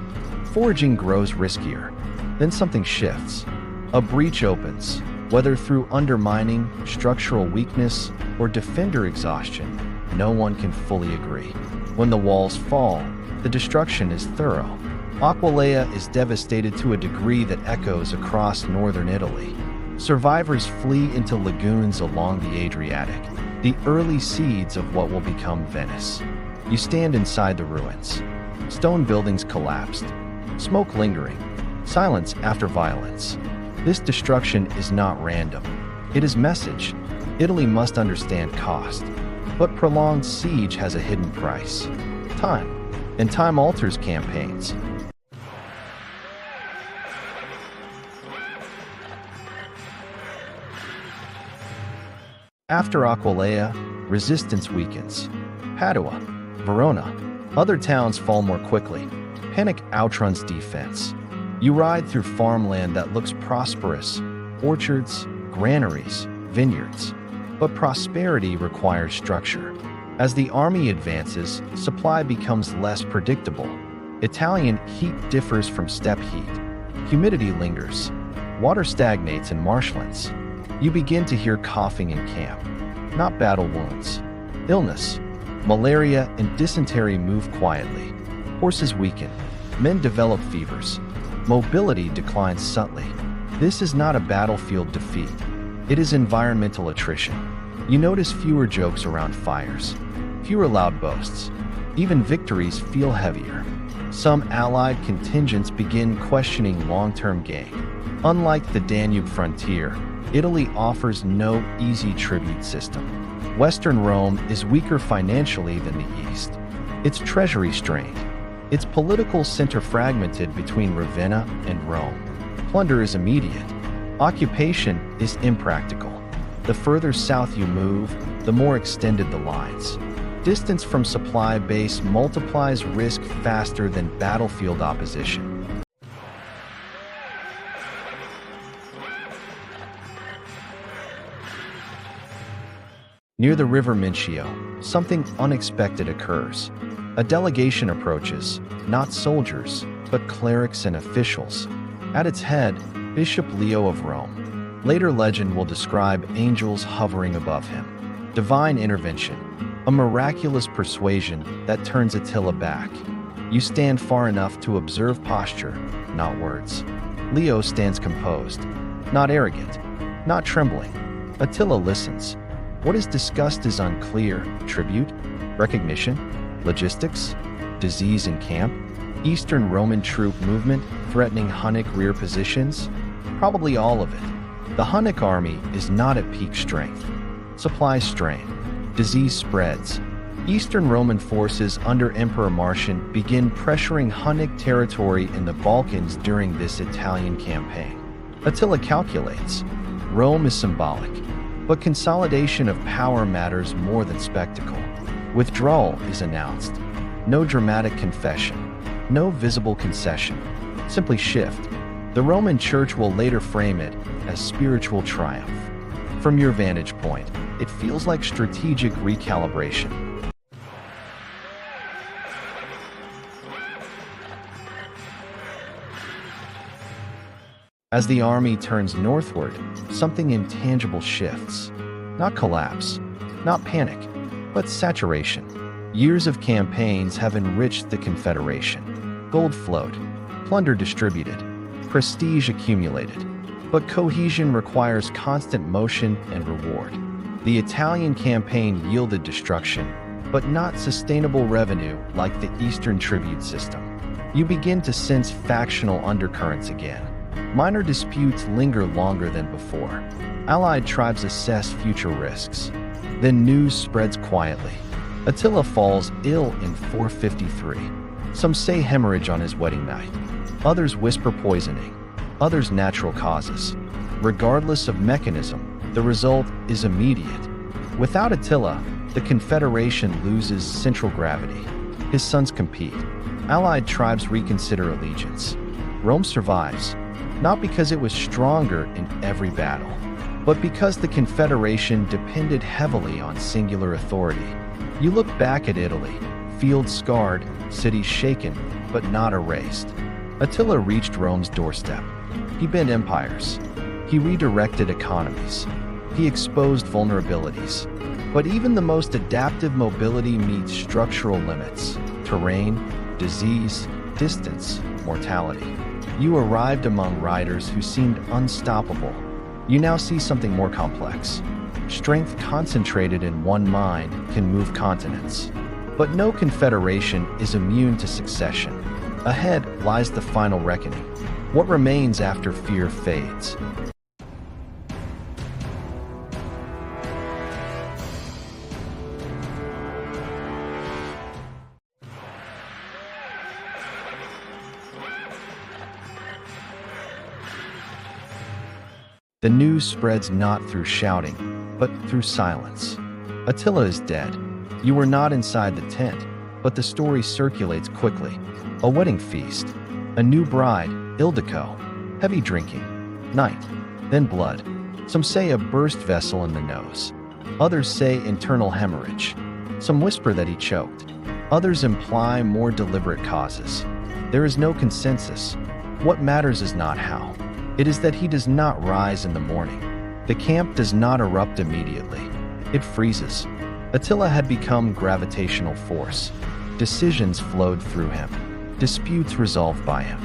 Foraging grows riskier. Then something shifts. A breach opens, whether through undermining, structural weakness, or defender exhaustion. No one can fully agree. When the walls fall, the destruction is thorough. Aquileia is devastated to a degree that echoes across northern Italy. Survivors flee into lagoons along the Adriatic, the early seeds of what will become Venice. You stand inside the ruins. Stone buildings collapsed. Smoke lingering. Silence after violence. This destruction is not random. It is message. Italy must understand cost. But prolonged siege has a hidden price. Time. And time alters campaigns. After Aquileia, resistance weakens. Padua, Verona, other towns fall more quickly. Panic outruns defense. You ride through farmland that looks prosperous, orchards, granaries, vineyards. But prosperity requires structure. As the army advances, supply becomes less predictable. Italian heat differs from steppe heat. Humidity lingers. Water stagnates in marshlands. You begin to hear coughing in camp. Not battle wounds. Illness. Malaria and dysentery move quietly. Horses weaken. Men develop fevers. Mobility declines subtly. This is not a battlefield defeat. It is environmental attrition. You notice fewer jokes around fires. Fewer loud boasts. Even victories feel heavier. Some allied contingents begin questioning long-term gain. Unlike the Danube frontier, Italy offers no easy tribute system. Western Rome is weaker financially than the East. Its treasury strained. Its political center fragmented between Ravenna and Rome. Plunder is immediate. Occupation is impractical. The further south you move, the more extended the lines. Distance from supply base multiplies risk faster than battlefield opposition. Near the river Mincio, something unexpected occurs. A delegation approaches, not soldiers, but clerics and officials. At its head, Bishop Leo of Rome. Later legend will describe angels hovering above him. Divine intervention, a miraculous persuasion that turns Attila back. You stand far enough to observe posture, not words. Leo stands composed, not arrogant, not trembling. Attila listens. What is discussed is unclear. Tribute, recognition, logistics, disease in camp, Eastern Roman troop movement threatening Hunnic rear positions, probably all of it. The Hunnic army is not at peak strength. Supplies strain. Disease spreads. Eastern Roman forces under Emperor Marcian begin pressuring Hunnic territory in the Balkans during this Italian campaign. Attila calculates. Rome is symbolic, but consolidation of power matters more than spectacle. Withdrawal is announced. No dramatic confession. No visible concession. Simply shift. The Roman Church will later frame it as spiritual triumph. From your vantage point, it feels like strategic recalibration. As the army turns northward, something intangible shifts. Not collapse, not panic, but saturation. Years of campaigns have enriched the Confederation. Gold flowed, plunder distributed, prestige accumulated. But cohesion requires constant motion and reward. The Italian campaign yielded destruction, but not sustainable revenue like the Eastern tribute system. You begin to sense factional undercurrents again. Minor disputes linger longer than before. Allied tribes assess future risks. Then news spreads quietly. Attila falls ill in 453. Some say hemorrhage on his wedding night. Others whisper poisoning. Others natural causes. Regardless of mechanism, the result is immediate. Without Attila, the Confederation loses central gravity. His sons compete. Allied tribes reconsider allegiance. Rome survives, not because it was stronger in every battle, but because the Confederation depended heavily on singular authority. You look back at Italy, fields scarred, cities shaken, but not erased. Attila reached Rome's doorstep. He bent empires. He redirected economies. He exposed vulnerabilities. But even the most adaptive mobility meets structural limits: terrain, disease, distance, mortality. You arrived among riders who seemed unstoppable. You now see something more complex. Strength concentrated in one mind can move continents. But no confederation is immune to succession. Ahead lies the final reckoning. What remains after fear fades? The news spreads not through shouting, but through silence. Attila is dead. You were not inside the tent, but the story circulates quickly. A wedding feast. A new bride, Ildiko. Heavy drinking. Night. Then blood. Some say a burst vessel in the nose. Others say internal hemorrhage. Some whisper that he choked. Others imply more deliberate causes. There is no consensus. What matters is not how. It is that he does not rise in the morning. The camp does not erupt immediately. It freezes. Attila had become gravitational force. Decisions flowed through him. Disputes resolved by him.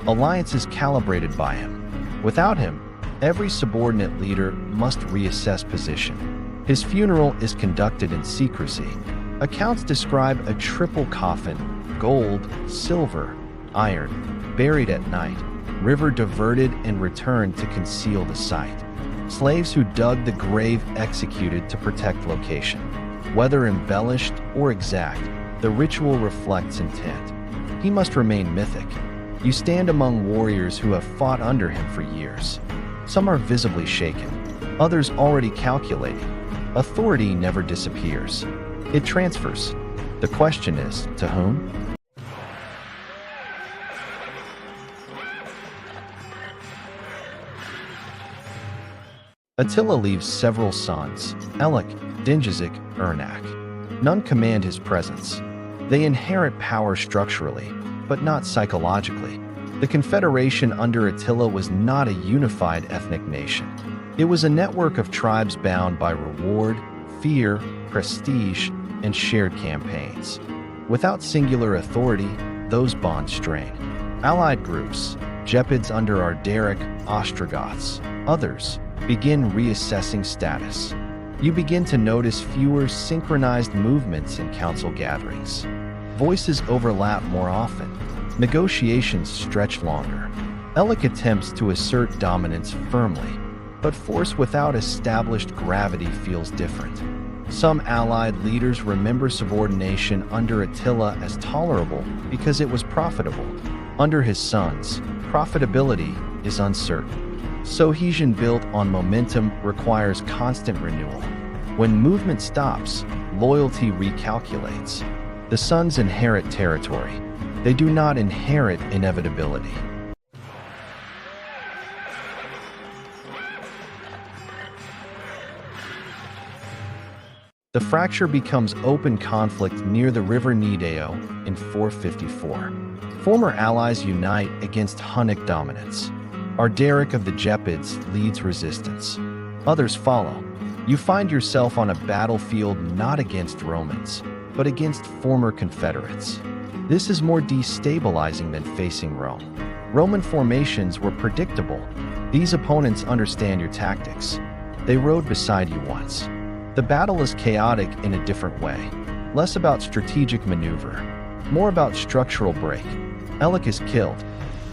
Alliances calibrated by him. Without him, every subordinate leader must reassess position. His funeral is conducted in secrecy. Accounts describe a triple coffin, gold, silver, iron, buried at night. River diverted and returned to conceal the site. Slaves who dug the grave executed to protect location. Whether embellished or exact, the ritual reflects intent. He must remain mythic. You stand among warriors who have fought under him for years. Some are visibly shaken, others already calculating. Authority never disappears. It transfers. The question is, to whom? Attila leaves several sons, Elik, Dingizic, Ernak. None command his presence. They inherit power structurally, but not psychologically. The confederation under Attila was not a unified ethnic nation. It was a network of tribes bound by reward, fear, prestige, and shared campaigns. Without singular authority, those bonds strain. Allied groups, Gepids under Ardaric, Ostrogoths, others, begin reassessing status. You begin to notice fewer synchronized movements in council gatherings. Voices overlap more often. Negotiations stretch longer. Elik attempts to assert dominance firmly, but force without established gravity feels different. Some allied leaders remember subordination under Attila as tolerable because it was profitable. Under his sons, profitability is uncertain. Cohesion built on momentum requires constant renewal. When movement stops, loyalty recalculates. The sons inherit territory. They do not inherit inevitability. The fracture becomes open conflict near the river Nideo in 454. Former allies unite against Hunnic dominance. Ardaric of the Gepids leads resistance. Others follow. You find yourself on a battlefield not against Romans, but against former Confederates. This is more destabilizing than facing Rome. Roman formations were predictable. These opponents understand your tactics. They rode beside you once. The battle is chaotic in a different way. Less about strategic maneuver, more about structural break. Elik is killed.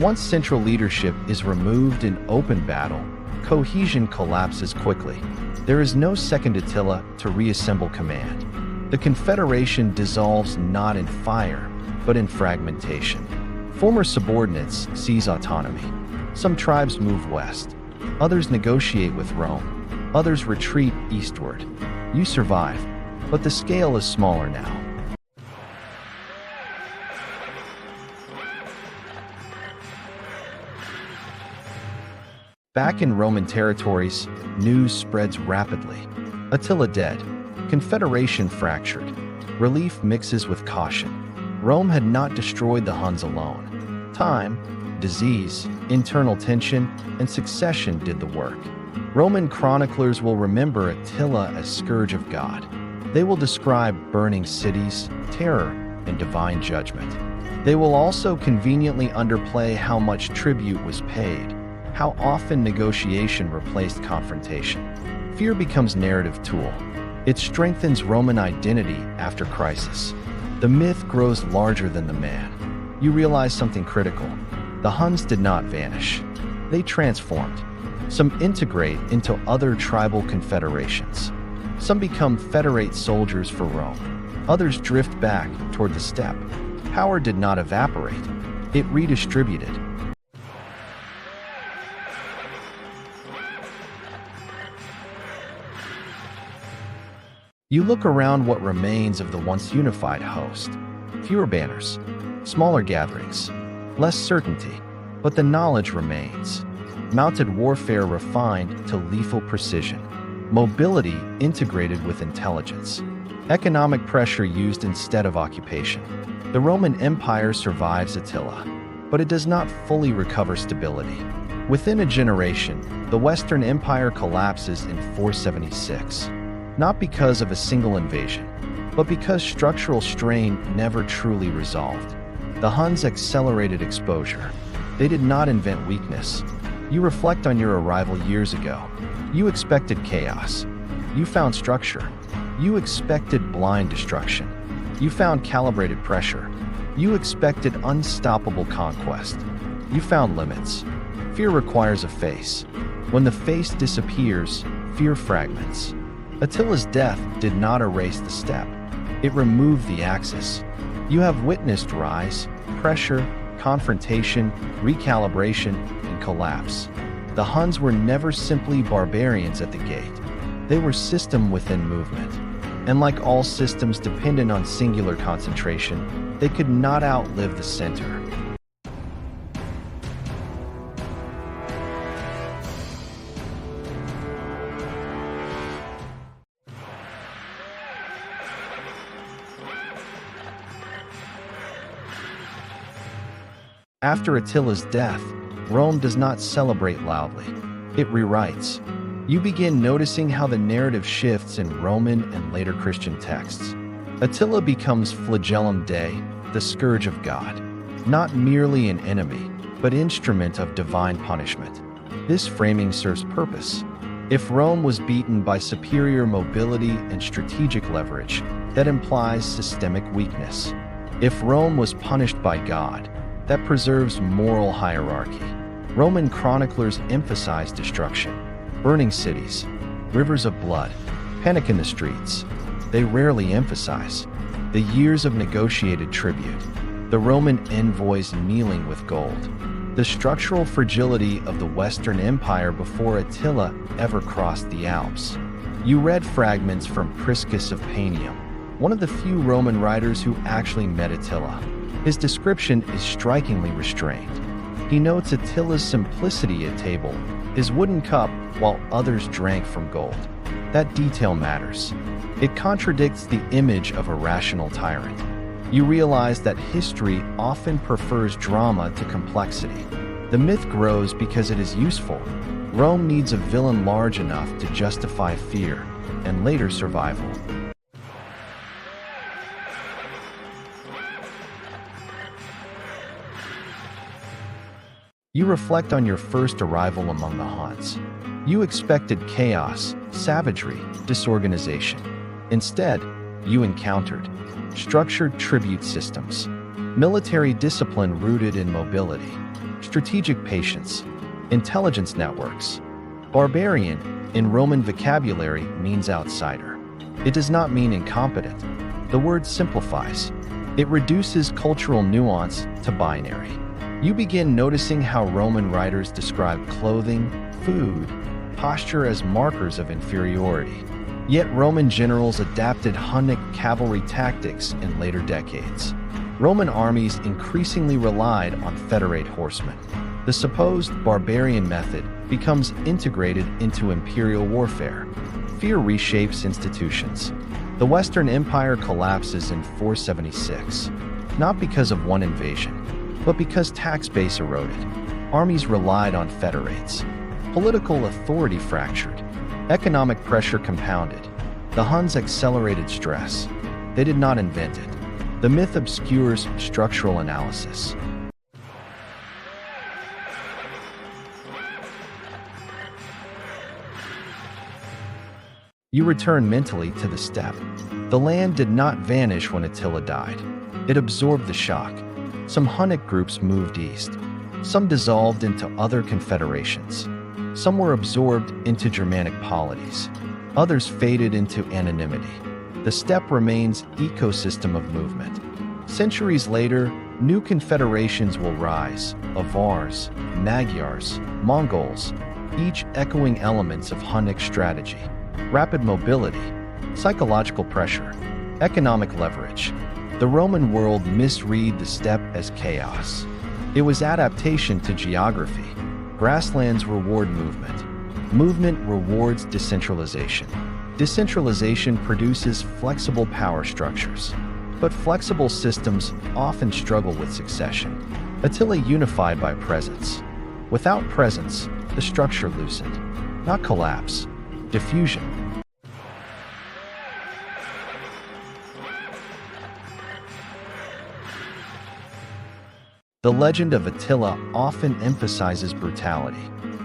Once central leadership is removed in open battle, cohesion collapses quickly. There is no second Attila to reassemble command. The confederation dissolves not in fire, but in fragmentation. Former subordinates seize autonomy. Some tribes move west. Others negotiate with Rome. Others retreat eastward. You survive, but the scale is smaller now. Back in Roman territories, news spreads rapidly. Attila dead. Confederation fractured. Relief mixes with caution. Rome had not destroyed the Huns alone. Time, disease, internal tension, and succession did the work. Roman chroniclers will remember Attila as scourge of God. They will describe burning cities, terror, and divine judgment. They will also conveniently underplay how much tribute was paid, how often negotiation replaced confrontation. Fear becomes narrative tool. It strengthens Roman identity after crisis. The myth grows larger than the man. You realize something critical. The Huns did not vanish. They transformed. Some integrate into other tribal confederations. Some become federate soldiers for Rome. Others drift back toward the steppe. Power did not evaporate. It redistributed. You look around what remains of the once unified host. Fewer banners, smaller gatherings, less certainty, but the knowledge remains. Mounted warfare refined to lethal precision. Mobility integrated with intelligence. Economic pressure used instead of occupation. The Roman Empire survives Attila, but it does not fully recover stability. Within a generation, the Western Empire collapses in 476. Not because of a single invasion, but because structural strain never truly resolved. The Huns accelerated exposure. They did not invent weakness. You reflect on your arrival years ago. You expected chaos. You found structure. You expected blind destruction. You found calibrated pressure. You expected unstoppable conquest. You found limits. Fear requires a face. When the face disappears, fear fragments. Attila's death did not erase the steppe. It removed the axis. You have witnessed rise, pressure, confrontation, recalibration, and collapse. The Huns were never simply barbarians at the gate. They were system within movement. And like all systems dependent on singular concentration, they could not outlive the center. After Attila's death, Rome does not celebrate loudly. It rewrites. You begin noticing how the narrative shifts in Roman and later Christian texts. Attila becomes Flagellum Dei, the scourge of God, not merely an enemy, but instrument of divine punishment. This framing serves purpose. If Rome was beaten by superior mobility and strategic leverage, that implies systemic weakness. If Rome was punished by God, that preserves moral hierarchy. Roman chroniclers emphasize destruction, burning cities, rivers of blood, panic in the streets. They rarely emphasize the years of negotiated tribute, the Roman envoys kneeling with gold, the structural fragility of the Western Empire before Attila ever crossed the Alps. You read fragments from Priscus of Panium, one of the few Roman writers who actually met Attila. His description is strikingly restrained. He notes Attila's simplicity at table, his wooden cup, while others drank from gold. That detail matters. It contradicts the image of a rational tyrant. You realize that history often prefers drama to complexity. The myth grows because it is useful. Rome needs a villain large enough to justify fear and later survival. You reflect on your first arrival among the Huns. You expected chaos, savagery, disorganization. Instead, you encountered structured tribute systems, military discipline rooted in mobility, strategic patience, intelligence networks. Barbarian, in Roman vocabulary, means outsider. It does not mean incompetent. The word simplifies. It reduces cultural nuance to binary. You begin noticing how Roman writers describe clothing, food, posture as markers of inferiority. Yet Roman generals adapted Hunnic cavalry tactics in later decades. Roman armies increasingly relied on federate horsemen. The supposed barbarian method becomes integrated into imperial warfare. Fear reshapes institutions. The Western Empire collapses in 476, not because of one invasion, but because tax base eroded. Armies relied on federates. Political authority fractured. Economic pressure compounded. The Huns accelerated stress. They did not invent it. The myth obscures structural analysis. You return mentally to the steppe. The land did not vanish when Attila died. It absorbed the shock. Some Hunnic groups moved east. Some dissolved into other confederations. Some were absorbed into Germanic polities. Others faded into anonymity. The steppe remains ecosystem of movement. Centuries later, new confederations will rise: Avars, Magyars, Mongols, each echoing elements of Hunnic strategy. Rapid mobility, psychological pressure, economic leverage. The Roman world misread the steppe as chaos. It was adaptation to geography. Grasslands reward movement. Movement rewards decentralization. Decentralization produces flexible power structures. But flexible systems often struggle with succession. Attila unified by presence. Without presence, the structure loosened. Not collapse, diffusion. The legend of Attila often emphasizes brutality.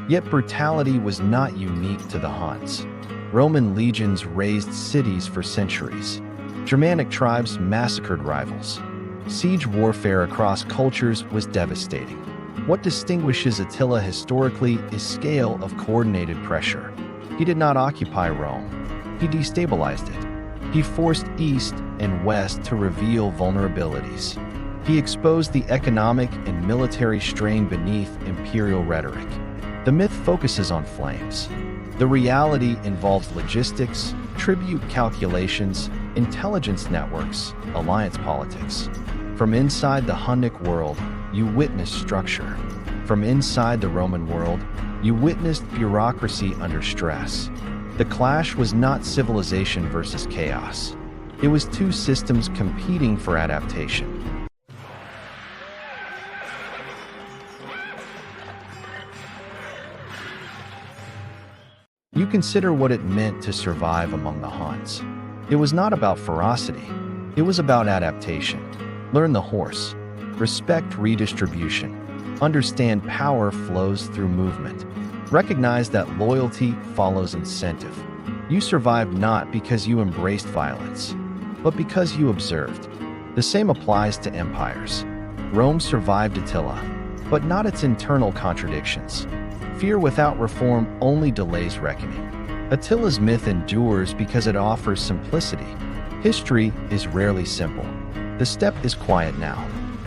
Yet brutality was not unique to the Huns. Roman legions razed cities for centuries. Germanic tribes massacred rivals. Siege warfare across cultures was devastating. What distinguishes Attila historically is scale of coordinated pressure. He did not occupy Rome. He destabilized it. He forced East and West to reveal vulnerabilities. He exposed the economic and military strain beneath imperial rhetoric. The myth focuses on flames. The reality involves logistics, tribute calculations, intelligence networks, alliance politics. From inside the Hunnic world, you witnessed structure. From inside the Roman world, you witnessed bureaucracy under stress. The clash was not civilization versus chaos. It was two systems competing for adaptation. You consider what it meant to survive among the Huns. It was not about ferocity. It was about adaptation. Learn the horse. Respect redistribution. Understand power flows through movement. Recognize that loyalty follows incentive. You survived not because you embraced violence, but because you observed. The same applies to empires. Rome survived Attila, but not its internal contradictions. Fear without reform only delays reckoning. Attila's myth endures because it offers simplicity. History is rarely simple. The steppe is quiet now.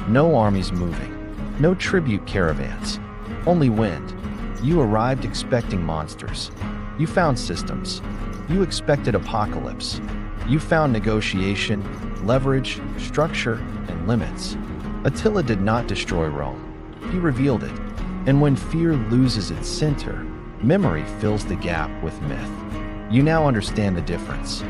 No armies moving. No tribute caravans. Only wind. You arrived expecting monsters. You found systems. You expected apocalypse. You found negotiation, leverage, structure, and limits. Attila did not destroy Rome. He revealed it. And when fear loses its center, memory fills the gap with myth. You now understand the difference.